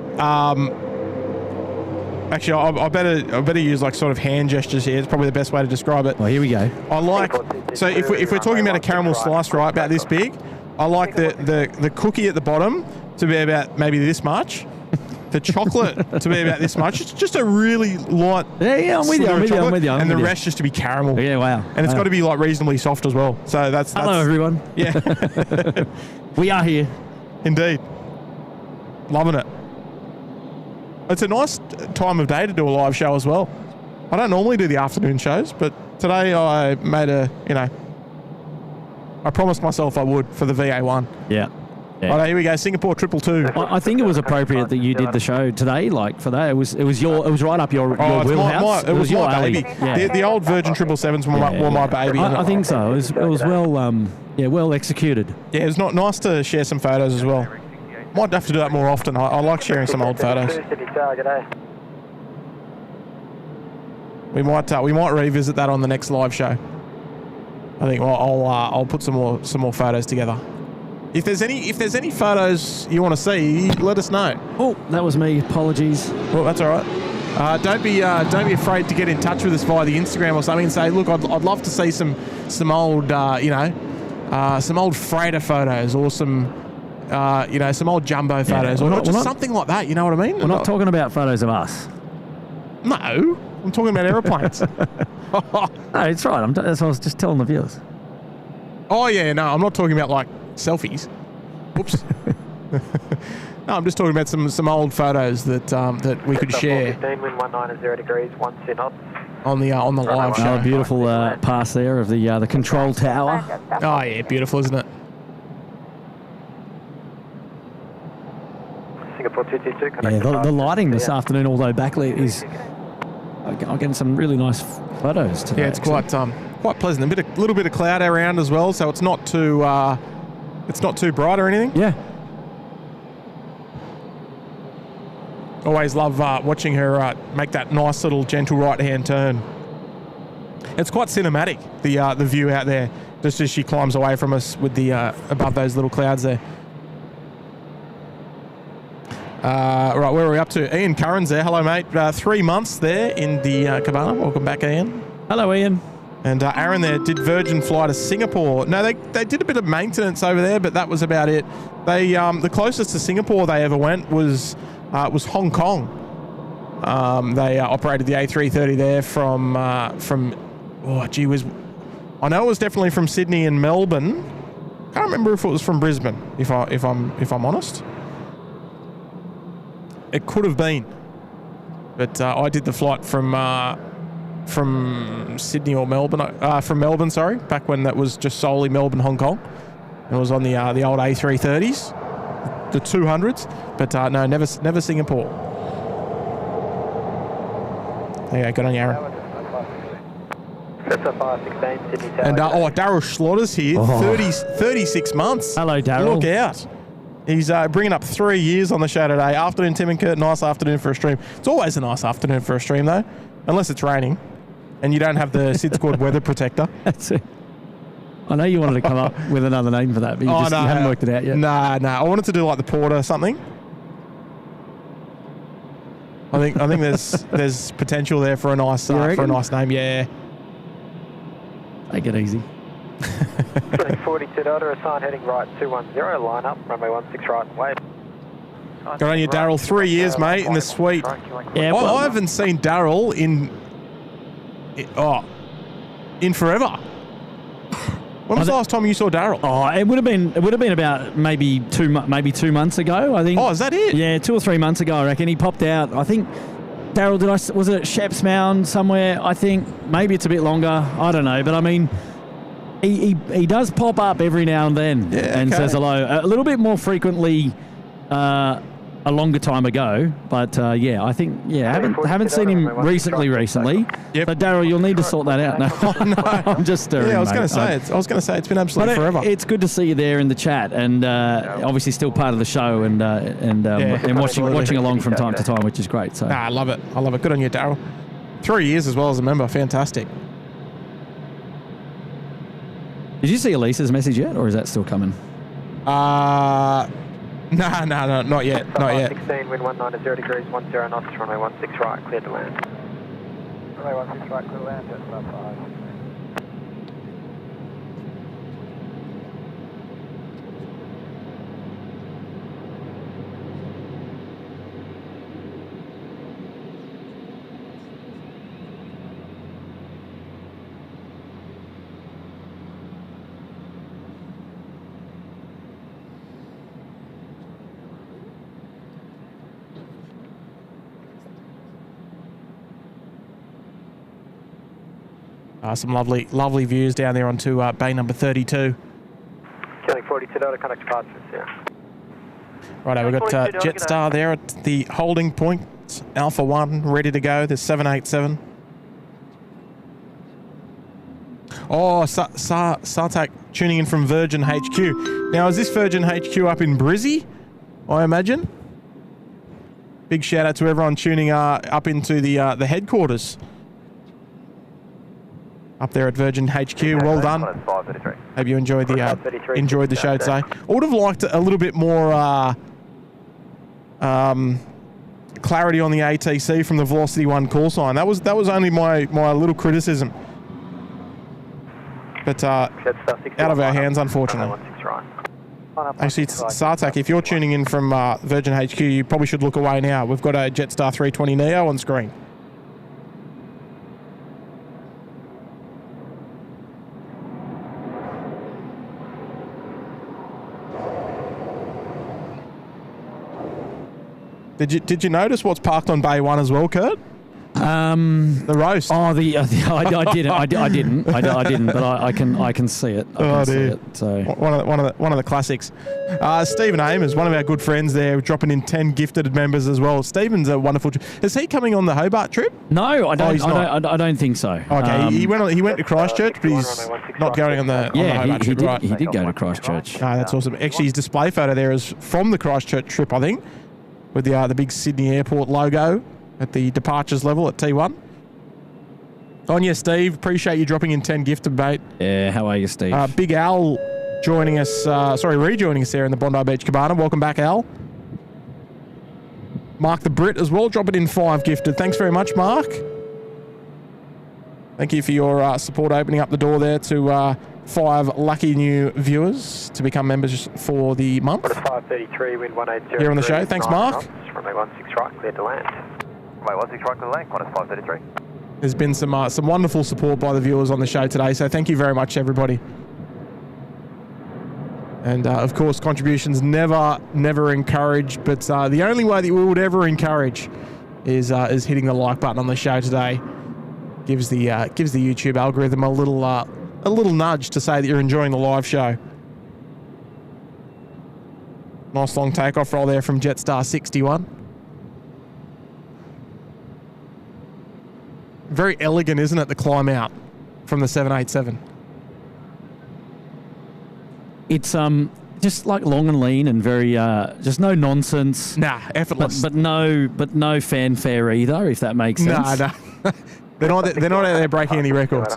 Actually, I better use like sort of hand gestures here. It's probably the best way to describe it. Well, here we go. I like. So if we're talking about a caramel slice, right, about this big, I like the cookie at the bottom to be about maybe this much. The chocolate to be about this much. It's just a really light. Yeah, I'm with you. And the rest just to be caramel. Yeah, wow. And it's got to be like reasonably soft as well. So that's hello everyone. Yeah. We are here. Indeed. Loving it. It's a nice time of day to do a live show as well. I don't normally do the afternoon shows, but today I made I promised myself I would for the VA1. Yeah. Yeah. Oh, no, here we go. Singapore 222. I think it was appropriate that you did the show today. Like for that, it was right up your wheelhouse. It was your my alley. baby. Yeah. The old Virgin 777s were my baby. I think so. It was well well executed. Yeah, it was nice to share some photos as well. Might have to do that more often. I like sharing some old photos. We might revisit that on the next live show. I think I'll put some more photos together. If there's any photos you want to see, let us know. Oh, that was me. Apologies. Well, that's all right. Don't be afraid to get in touch with us via the Instagram or something and say, look, I'd love to see some old some old freighter photos or some some old jumbo photos or just something like that. You know what I mean? We're not talking about photos of us. No, I'm talking about aeroplanes. No, it's right. That's what I was just telling the viewers. Oh yeah, no, I'm not talking about like selfies. Whoops. No, I'm just talking about some old photos that we could share. 15, wind 19 0 degrees, 1 knots. On the live show. Beautiful pass there of the control tower. Oh yeah, beautiful, isn't it? Singapore 222. Yeah, the lighting this afternoon, although backlit, is I'm getting some really nice photos today. Yeah, it's quite pleasant. A little bit of cloud around as well, so it's not too bright or anything. Yeah. Always love watching her make that nice little gentle right-hand turn. It's quite cinematic, the view out there, just as she climbs away from us with the above those little clouds there. Right, where are we up to? Ian Curran's there. Hello, mate. 3 months there in the cabana. Welcome back, Ian. Hello, Ian. And Aaron there did Virgin fly to Singapore. No, they did a bit of maintenance over there, but that was about it. They the closest to Singapore they ever went was Hong Kong. They operated the A330 there from oh gee whiz, I know it was definitely from Sydney and Melbourne. Can't remember if it was from Brisbane. If I'm honest, it could have been. But I did the flight from Sydney or Melbourne. From Melbourne, sorry, back when that was just solely Melbourne, Hong Kong. It was on the old A330s, the 200s. But no, never Singapore. There you go, good on you, Aaron. And Daryl Schlotter's here, 36 months. Hello, Daryl. Look out. He's bringing up 3 years on the show today. Afternoon, Tim and Kurt. Nice afternoon for a stream. It's always a nice afternoon for a stream, though, unless it's raining and you don't have the SydSquad weather protector. That's it. I know you wanted to come up with another name for that, but you haven't worked it out yet. Nah. I wanted to do like the Porter something. I think there's potential there for a nice name. Yeah. Take it easy. 42 Delta, assign heading right 210, line up, runway 16 right and wave. Good on you, Daryl. 3 years, mate, in the suite. Yeah, I haven't seen Daryl in forever. When was the last time you saw Daryl? Oh, it would have been about maybe 2 months ago, I think. Oh, is that it? Yeah, 2 or 3 months ago, I reckon. He popped out. I think Daryl, was it at Sheps Mound somewhere? I think maybe it's a bit longer. I don't know, but I mean, he does pop up every now and then says hello. A little bit more frequently a longer time ago, but I think haven't seen him recently. Yep. So Daryl, you'll need to sort that out. No, I'm just stirring. Yeah, I was going to say it's been absolutely forever. It's good to see you there in the chat, and obviously still part of the show, and watching along from time to time, which is great. So I love it. Good on you, Daryl. 3 years as well as a member. Fantastic. Did you see Elisa's message yet, or is that still coming? No, not yet. 16, wind 19 0 degrees, 10 knots, runway 16 right, clear to land. Runway 16 right, clear to land, just about 5. Some lovely views down there onto bay number 32. Killing 42 Delta, contact departures, yeah. Righto, we've got Jetstar there at the holding point. Alpha 1 ready to go. The 787. Oh, Sartak tuning in from Virgin HQ. Now, is this Virgin HQ up in Brizzy, I imagine? Big shout out to everyone tuning up into the headquarters. Up there at Virgin HQ. Well done. Hope you enjoyed the show today. I would have liked a little bit more clarity on the ATC from the Velocity 1 call sign. That was only my little criticism. But out of our hands, unfortunately. Actually, it's Sartak. If you're tuning in from Virgin HQ, you probably should look away now. We've got a Jetstar 320 Neo on screen. Did you notice what's parked on Bay 1 as well, Kurt? The roast. Oh, I didn't. I didn't. But I can see it. I can see it. So one of the classics. Stephen Amers, one of our good friends there, dropping in 10 gifted members as well. Stephen's a wonderful. Is he coming on the Hobart trip? No, I don't. I don't think so. Okay, he went to Christchurch, but he's not going on the Hobart trip. Right. He did go to Christchurch. Oh, that's awesome. Actually, his display photo there is from the Christchurch trip, I think, with the big Sydney Airport logo at the departures level at T1. On you, Steve. Appreciate you dropping in 10 gifted, mate. Yeah, how are you, Steve? Big Al joining us, rejoining us there in the Bondi Beach Cabana. Welcome back, Al. Mark the Brit as well, dropping in 5 gifted. Thanks very much, Mark. Thank you for your support, opening up the door there to 5 lucky new viewers to become members for the month. 533, wind 180. Here on the show. Thanks, Mark. Runway 16 right, cleared to land. Runway 16 right, clear to land. 533. There's been some wonderful support by the viewers on the show today, so thank you very much, everybody. And of course, contributions never encouraged, but the only way that we would ever encourage is hitting the like button on the show today. Gives the YouTube algorithm a little nudge to say that you're enjoying the live show. Nice long takeoff roll there from Jetstar 61. Very elegant, isn't it, the climb out from the 787? It's just like long and lean and very just no nonsense. Nah, effortless. But no fanfare either, if that makes sense. No. They're not out there breaking any records.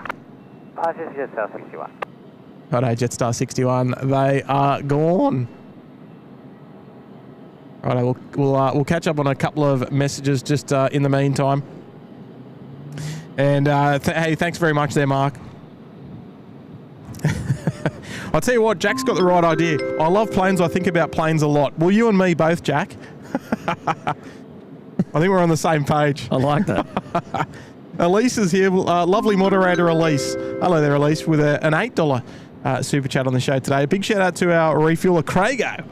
Jetstar 61. Righto, Jetstar 61. They are gone. Righto, we'll catch up on a couple of messages just in the meantime. And hey, thanks very much there, Mark. I'll tell you what, Jack's got the right idea. I love planes. I think about planes a lot. Well, you and me both, Jack. I think we're on the same page. I like that. Elise is here. Lovely moderator, Elise. Hello there, Elise, with an $8 super chat on the show today. A big shout out to our refueler, Craigo.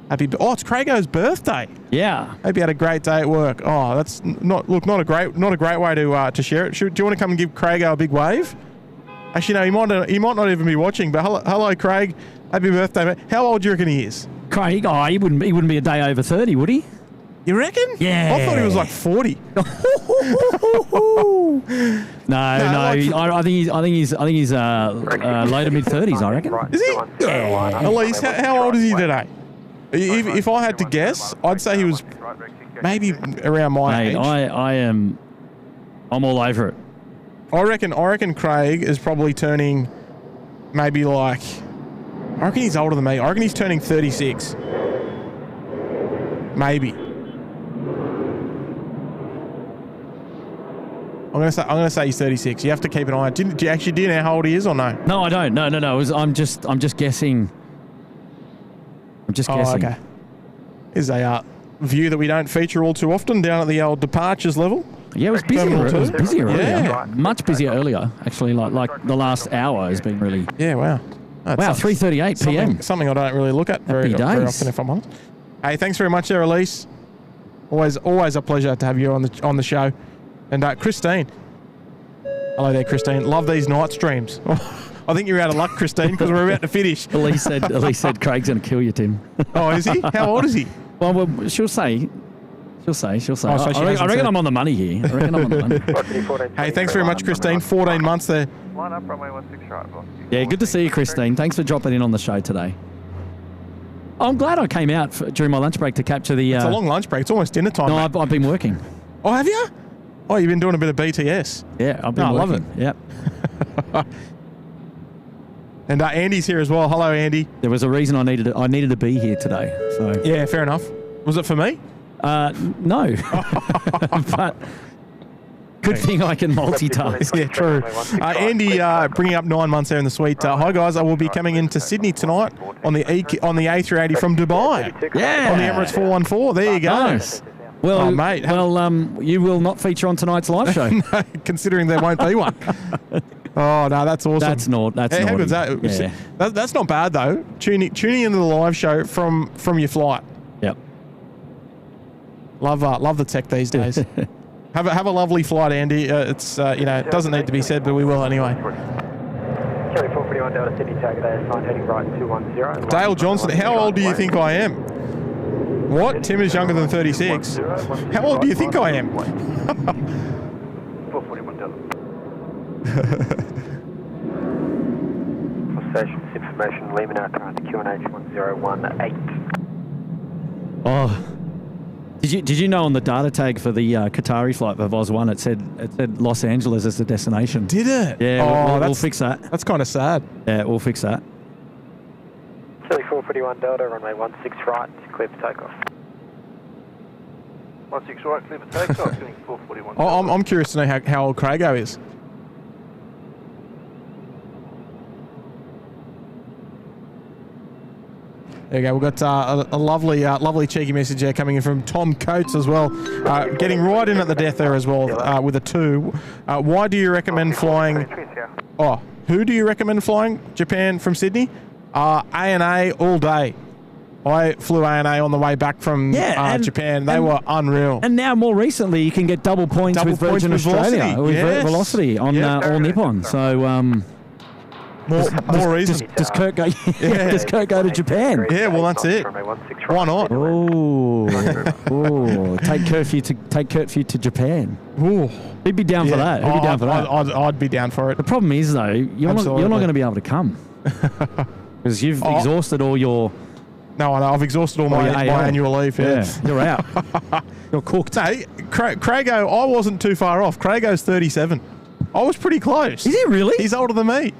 It's Craigo's birthday. Yeah. Hope you had a great day at work. Oh, that's not a great way to share it. Do you want to come and give Craigo a big wave? Actually, no, he might not even be watching. But hello, Craig. Happy birthday, mate. How old do you reckon he is? Craig, he wouldn't be a day over 30, would he? You reckon? Yeah. I thought he was like 40. No. I think he's low to mid 30s. I reckon. Is he? Yeah. Elise, how old is he today? If I had to guess, I'd say he was maybe around my age. I'm all over it. I reckon Craig is probably turning maybe like, I reckon he's older than me. I reckon he's turning 36. Maybe. I'm gonna say he's 36. You have to keep an eye on. Do you know how old he is or no? No, I don't. No. I'm just guessing. I'm just guessing. Okay. Is a view that we don't feature all too often down at the old departures level. Yeah, it was busier. It was busier earlier. Yeah. Much busier earlier. Actually, like the last hour has been really. Yeah. Wow. Wow. 3:38 p.m. Something I don't really look at very often, if I'm honest. Hey, thanks very much there, Elise. Always a pleasure to have you on the show. And Christine. Hello there, Christine. Love these night streams. I think you're out of luck, Christine, because we're about to finish. Elise said Craig's going to kill you, Tim. Oh, is he? How old is he? Well, she'll say. Oh, so she I hasn't reckon said. I'm on the money here. I reckon I'm on the money. Hey, thanks very much, Christine. 14 months there. Line up, runway 16 right, boss. Yeah, good to see you, Christine. Thanks for dropping in on the show today. I'm glad I came out during my lunch break to capture the... It's a long lunch break. It's almost dinner time. No, mate. I've been working. Oh, have you? Oh, you've been doing a bit of BTS. Yeah, I've been I love working. Yep. And Andy's here as well. Hello, Andy. There was a reason I needed to be here today. So Yeah, fair enough. Was it for me? no, but good thing I can multitask. Yeah, true. Andy, bringing up 9 months there in the suite. Hi guys, I will be coming into Sydney tonight on the A380 from Dubai. Yeah, On the Emirates 414. There you go. Nice. Well, Oh, mate. You will not feature on tonight's live show. No, considering there won't be one. Oh no, that's awesome. That's Hey, how naughty. good's that? Yeah. That's not bad though. Tuning into the live show from your flight. Yep. Love the tech these days. Have a lovely flight, Andy. It's it doesn't need to be said, but we will anyway. Kelly 441 Delta Sydney, target sign heading right 210. Dale Johnson, how old do you think I am? What? Tim is younger than 36. How old do you think I am? 441 Delta. For stations information, Lima now current QNH 1018. Oh, did you know on the data tag for the Qatari flight for Vos 1 it said Los Angeles as the destination? Did it? Yeah, we'll fix that. That's kind of sad. Yeah, we'll fix that. Kelly 441 Delta, runway 16 right, clear for takeoff. 16 right, clear for takeoff. Getting 441. Oh, I'm curious to know how old Crago is. There you go. We've got a lovely cheeky message there coming in from Tom Coates as well. Getting right in at the death there as well with a 2. Why do you recommend flying... Oh, who do you recommend flying Japan from Sydney? A&A all day. I flew A&A on the way back from Japan. They were unreal. And now more recently you can get double points with Virgin Australia with Velocity on All Nippon. So... More reason. Does Kurt go? Does Kurt go to Japan? Yeah, well that's it. Why not? Oh, take curfew to Japan. Ooh. He'd be down for that. He'd be down for that. I'd be down for it. The problem is though, you're not going to be able to come because you've exhausted all your. No, I know. I've exhausted all my annual leave. Yeah, you're out. You're cooked. No, Crago, I wasn't too far off. Crago's 37. I was pretty close. Is he really? He's older than me.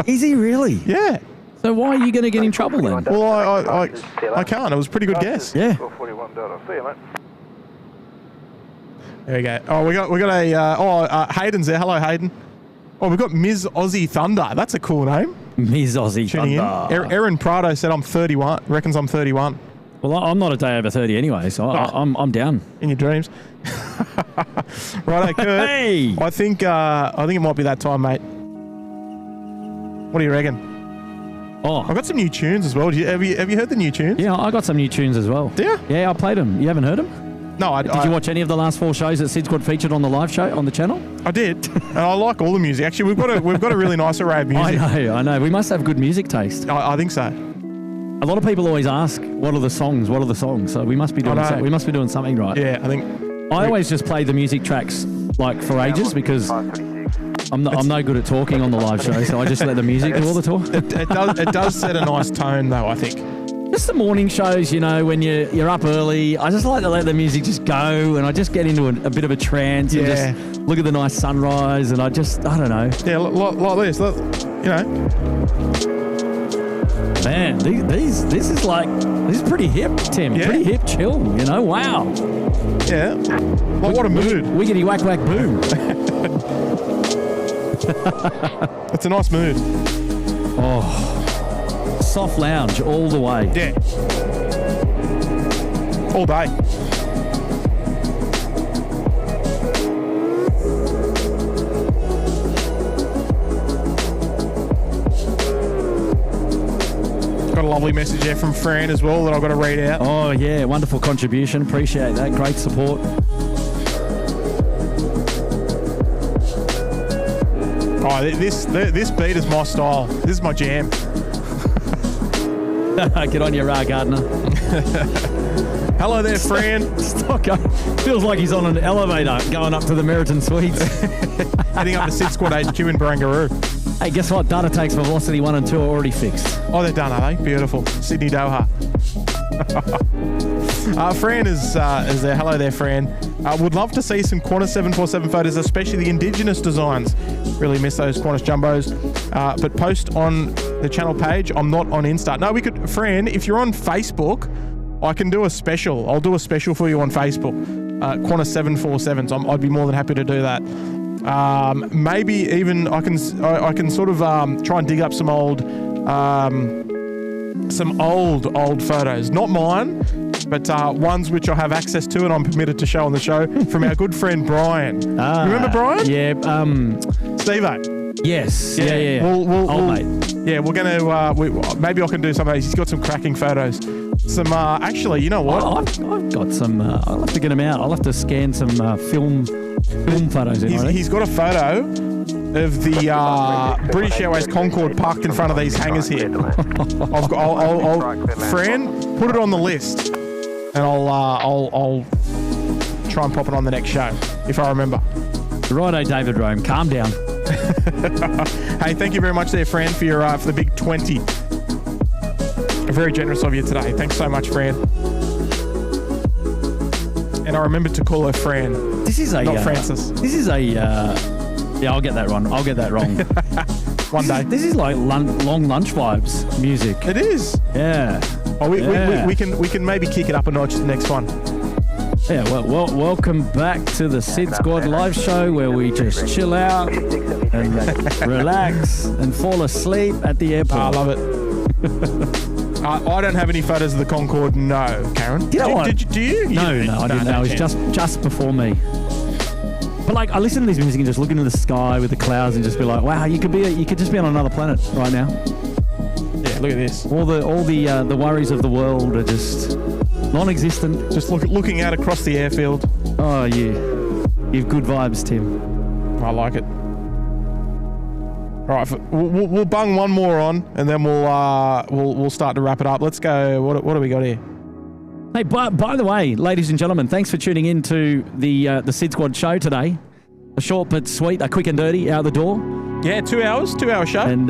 Is he really? Yeah. So why are you going to get in trouble then? Well, I can't. It was a pretty good guess. Yeah. 441 Delta. See you, mate. There we go. Oh, we got a Hayden's there. Hello, Hayden. Oh, we've got Ms. Aussie Thunder. That's a cool name. Ms. Aussie Tuning Thunder. in. Erin Prado said I'm 31. Reckons I'm 31. Well, I'm not a day over 30 anyway, so I'm down. In your dreams. Righto, Kurt. Hey! I think it might be that time, mate. What do you reckon? Oh, I've got some new tunes as well. Have you heard the new tunes? yeah, I got some new tunes as well. Do you? Yeah, I played them. You haven't heard them? No, Did you watch any of the last 4 shows that SydSquad featured on the live show on the channel? I did, and I like all the music. Actually, we've got a really nice array of music. I know. We must have good music taste. I think so. A lot of people always ask, "What are the songs? What are the songs?" So we must be doing something right. Yeah, I think. I always just play the music tracks like for ages because I'm no good at talking on the live show, so I just let the music do all the talk. It does set a nice tone, though, I think. Just the morning shows, when you're up early, I just like to let the music just go, and I just get into a bit of a trance and just look at the nice sunrise, and I don't know. Yeah, like this, look, Man, this is pretty hip, Tim. Yeah. Pretty hip, chill. Wow. Yeah. Like, what a mood. Wiggity whack whack boom. It's a nice mood. Oh, soft lounge all the way. Yeah. All day. Got a lovely message there from Fran as well that I've got to read out. Oh yeah, wonderful contribution. Appreciate that. Great support. Oh, this beat is my style. This is my jam. Get on your Gardner. Hello there, Fran. Feels like he's on an elevator going up to the Meriton Suites. Heading up to SydSquad HQ in Barangaroo. Hey, guess what? Data takes for Velocity 1 and 2 are already fixed. Oh, they're done, are they? Beautiful. Sydney Doha. Fran is there. Hello there, Fran. Would love to see some Qantas 747 photos, especially the Indigenous designs. Really miss those Qantas jumbos. But post on the channel page. I'm not on Insta. No, we could, Fran, if you're on Facebook, I can do a special. I'll do a special for you on Facebook. Qantas 747s. I'd be more than happy to do that. Maybe even I can sort of try and dig up some old photos. Not mine, but ones which I have access to and I'm permitted to show on the show from our good friend Brian. Remember Brian? Yeah. Steve-O. Yes. Yeah. We'll mate. Yeah, we're going to... maybe I can do some of these. He's got some cracking photos. Some... actually, you know what? I've got some... I'll have to get them out. I'll have to scan some film photos. He's got a photo of the British Airways Concorde parked in front of these hangars here. I'll Fran, put it on the list, and I'll try and pop it on the next show if I remember. Righto, David Rome, calm down. Hey, thank you very much there, Fran, for your for the big 20. Very generous of you today. Thanks so much, Fran. And I remembered to call her Fran. This is not Francis. This is a. Yeah, I'll get that wrong. One day. This is like long lunch vibes music. It is. Yeah. Oh, we can maybe kick it up a notch the next one. Yeah, well, welcome back to the SydSquad live show where we just chill out and relax and fall asleep at the airport. I love it. I don't have any photos of the Concorde, no, Karen. Do you? No, I didn't know. It was just before me. But like, I listen to this music and just look into the sky with the clouds and just be like, wow, you could just be on another planet right now. Yeah, look at this. All the worries of the world are just non-existent. Just looking out across the airfield. Oh, you've good vibes, Tim. I like it. All right, we'll bung one more on, and then we'll start to wrap it up. Let's go. What do we got here? Hey, by the way, ladies and gentlemen, thanks for tuning in to the SydSquad show today. A short but sweet, a quick and dirty out the door. Yeah, 2 hours, 2 hour show. And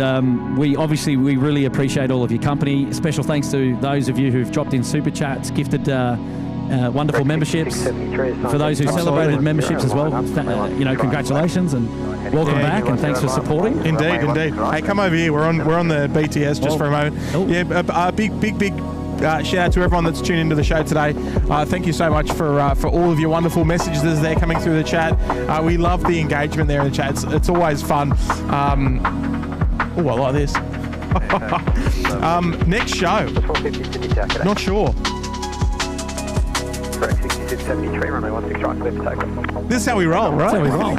we really appreciate all of your company. Special thanks to those of you who've dropped in super chats, gifted wonderful memberships. For those who celebrated memberships as well, congratulations and welcome back, and thanks for supporting. Indeed. Hey, come over here. We're on the BTS just for a moment. Oh. Yeah, a big shout out to everyone that's tuned into the show today. Thank you so much for all of your wonderful messages there coming through the chat. We love the engagement there in the chat. It's always fun. I like this. Next show. Not sure. This is how we roll, right? That's how we roll.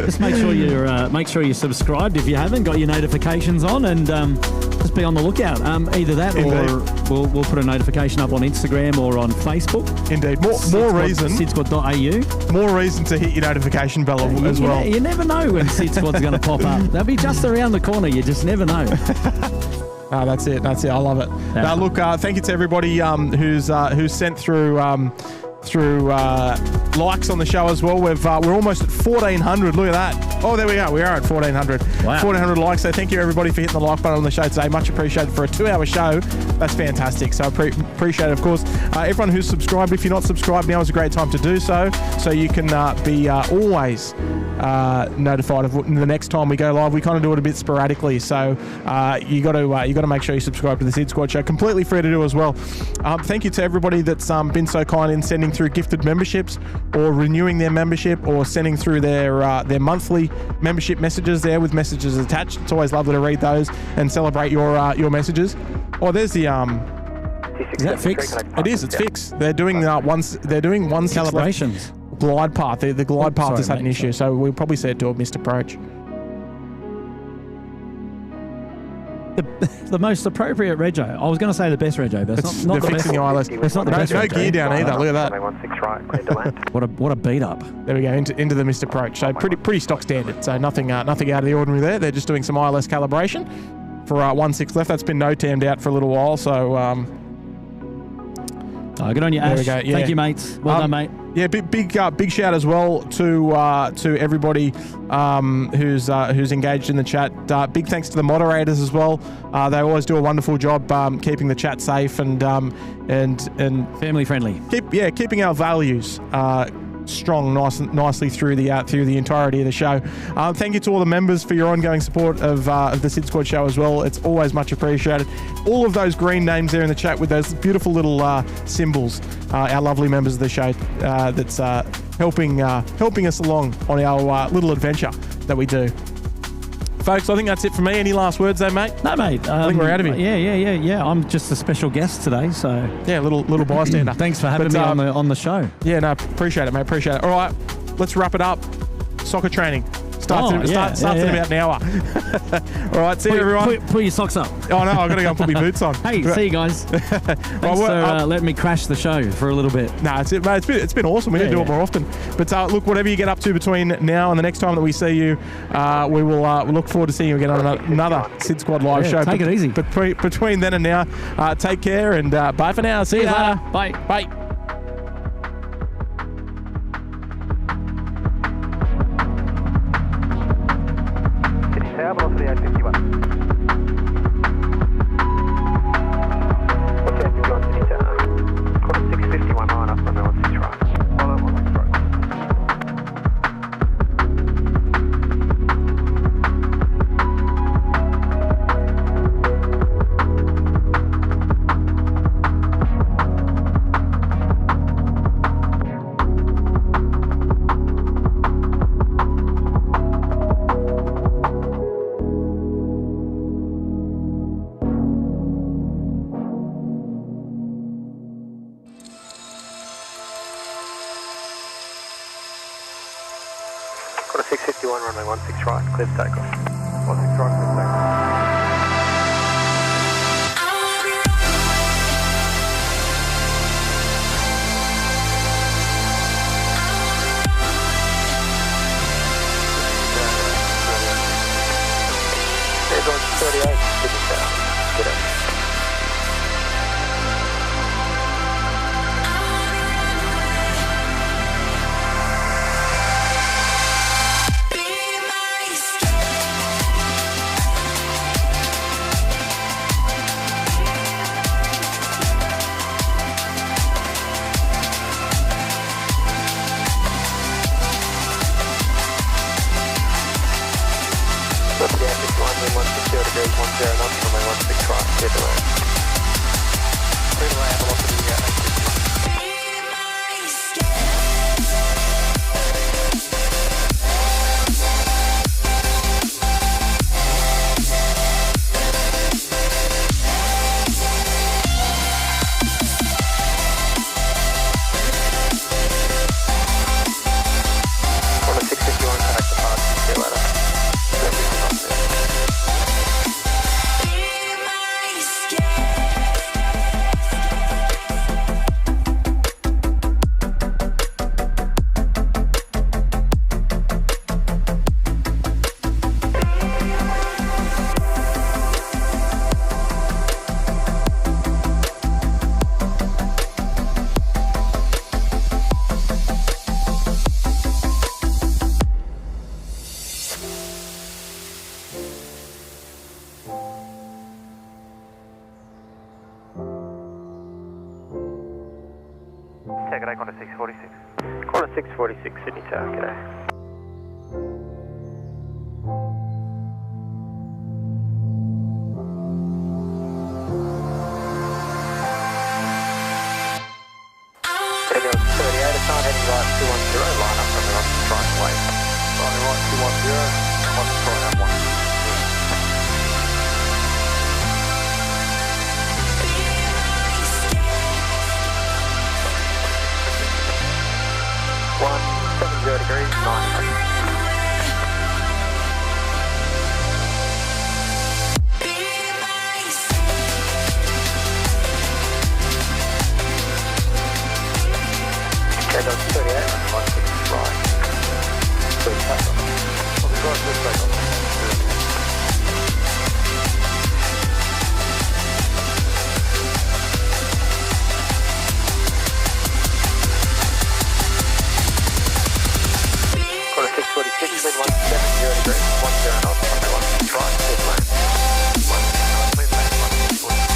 Just make sure you're subscribed if you haven't, got your notifications on, and just be on the lookout. Either that, or we'll put a notification up on Instagram or on Facebook. Indeed, more reason. SydSquad.au. More reason to hit your notification bell as well. You never know when SydSquad's going to pop up. They'll be just around the corner. You just never know. That's it. I love it. Now, look, thank you to everybody who's sent through likes on the show as well. We're almost at 1,400. Look at that. Oh, there we go. We are at 1,400. Wow. 1,400 likes. So thank you everybody for hitting the like button on the show today. Much appreciated for a 2 hour show. That's fantastic. So appreciate it, of course. Everyone who's subscribed, if you're not subscribed, now is a great time to do so. So you can be always notified of the next time we go live. We kind of do it a bit sporadically, so you got to make sure you subscribe to the SydSquad show. Completely free to do as well. Thank you to everybody that's been so kind in sending through gifted memberships, or renewing their membership, or sending through their monthly membership messages there with messages attached. It's always lovely to read those and celebrate your messages. Oh, there's the Is that fixed? It is. It's fixed. They're doing one calibrations. Glide path. The glide path has had an issue, so we'll probably see it do a missed approach. The most appropriate rego. I was going to say the best rego, but it's not the best. It's not the best. No gear down either. Look at that. What a beat up. There we go, into the missed approach. So pretty stock standard. So nothing out of the ordinary there. They're just doing some ILS calibration. for 16 left. That's been no-tammed out for a little while, so... good on you, Ash. There we go. Yeah. Thank you, mates. Well done, mate. Yeah, big shout as well to everybody who's engaged in the chat. Big thanks to the moderators as well. They always do a wonderful job keeping the chat safe and family friendly. Keeping our values strong, nicely through the entirety of the show. Thank you to all the members for your ongoing support of the SydSquad show as well. It's always much appreciated. All of those green names there in the chat with those beautiful little symbols, our lovely members of the show that's helping us along on our little adventure that we do. Folks, I think that's it for me. Any last words there, mate? No, mate. I think we're out of here. Yeah. I'm just a special guest today, so... Yeah, little bystander. Thanks for having me on the show. Yeah, no, appreciate it, mate. Appreciate it. All right, let's wrap it up. Soccer training. Starts in about an hour. All right, see you, everyone. Put your socks up. Oh, no, I've got to go and put my boots on. Hey, see you guys. Thanks for letting me crash the show for a little bit. No, it's been awesome. We need to do it more often. But look, whatever you get up to between now and the next time that we see you, we will we'll look forward to seeing you again on another SydSquad live show. Take it easy. But between then and now, take care and bye for now. See you later. Bye. Bye. Velocity 851. What's 851 City Tower? Quarter 651 line up on the 16 right. Follow 16 right. Quarter 651, runway 16 right, clear for takeoff. 16 right, clear for takeoff. There's on 38, Sydney Tower. Get up. Degrees 10 knots, runway 16 right, clear to land. Clear to land, velocity 851. Quarter 651, connect the parts, see you later. G'day, quarter 646. Quarter 646, Sydney Tower, g'day. Heading on 38, it's not heading right 210, line up from the right, try and wait. Line right 210, what's the try and 1. Degrees, 9. degrees, 10 knots, runway 165, clear lane. 165, clear lane, 140.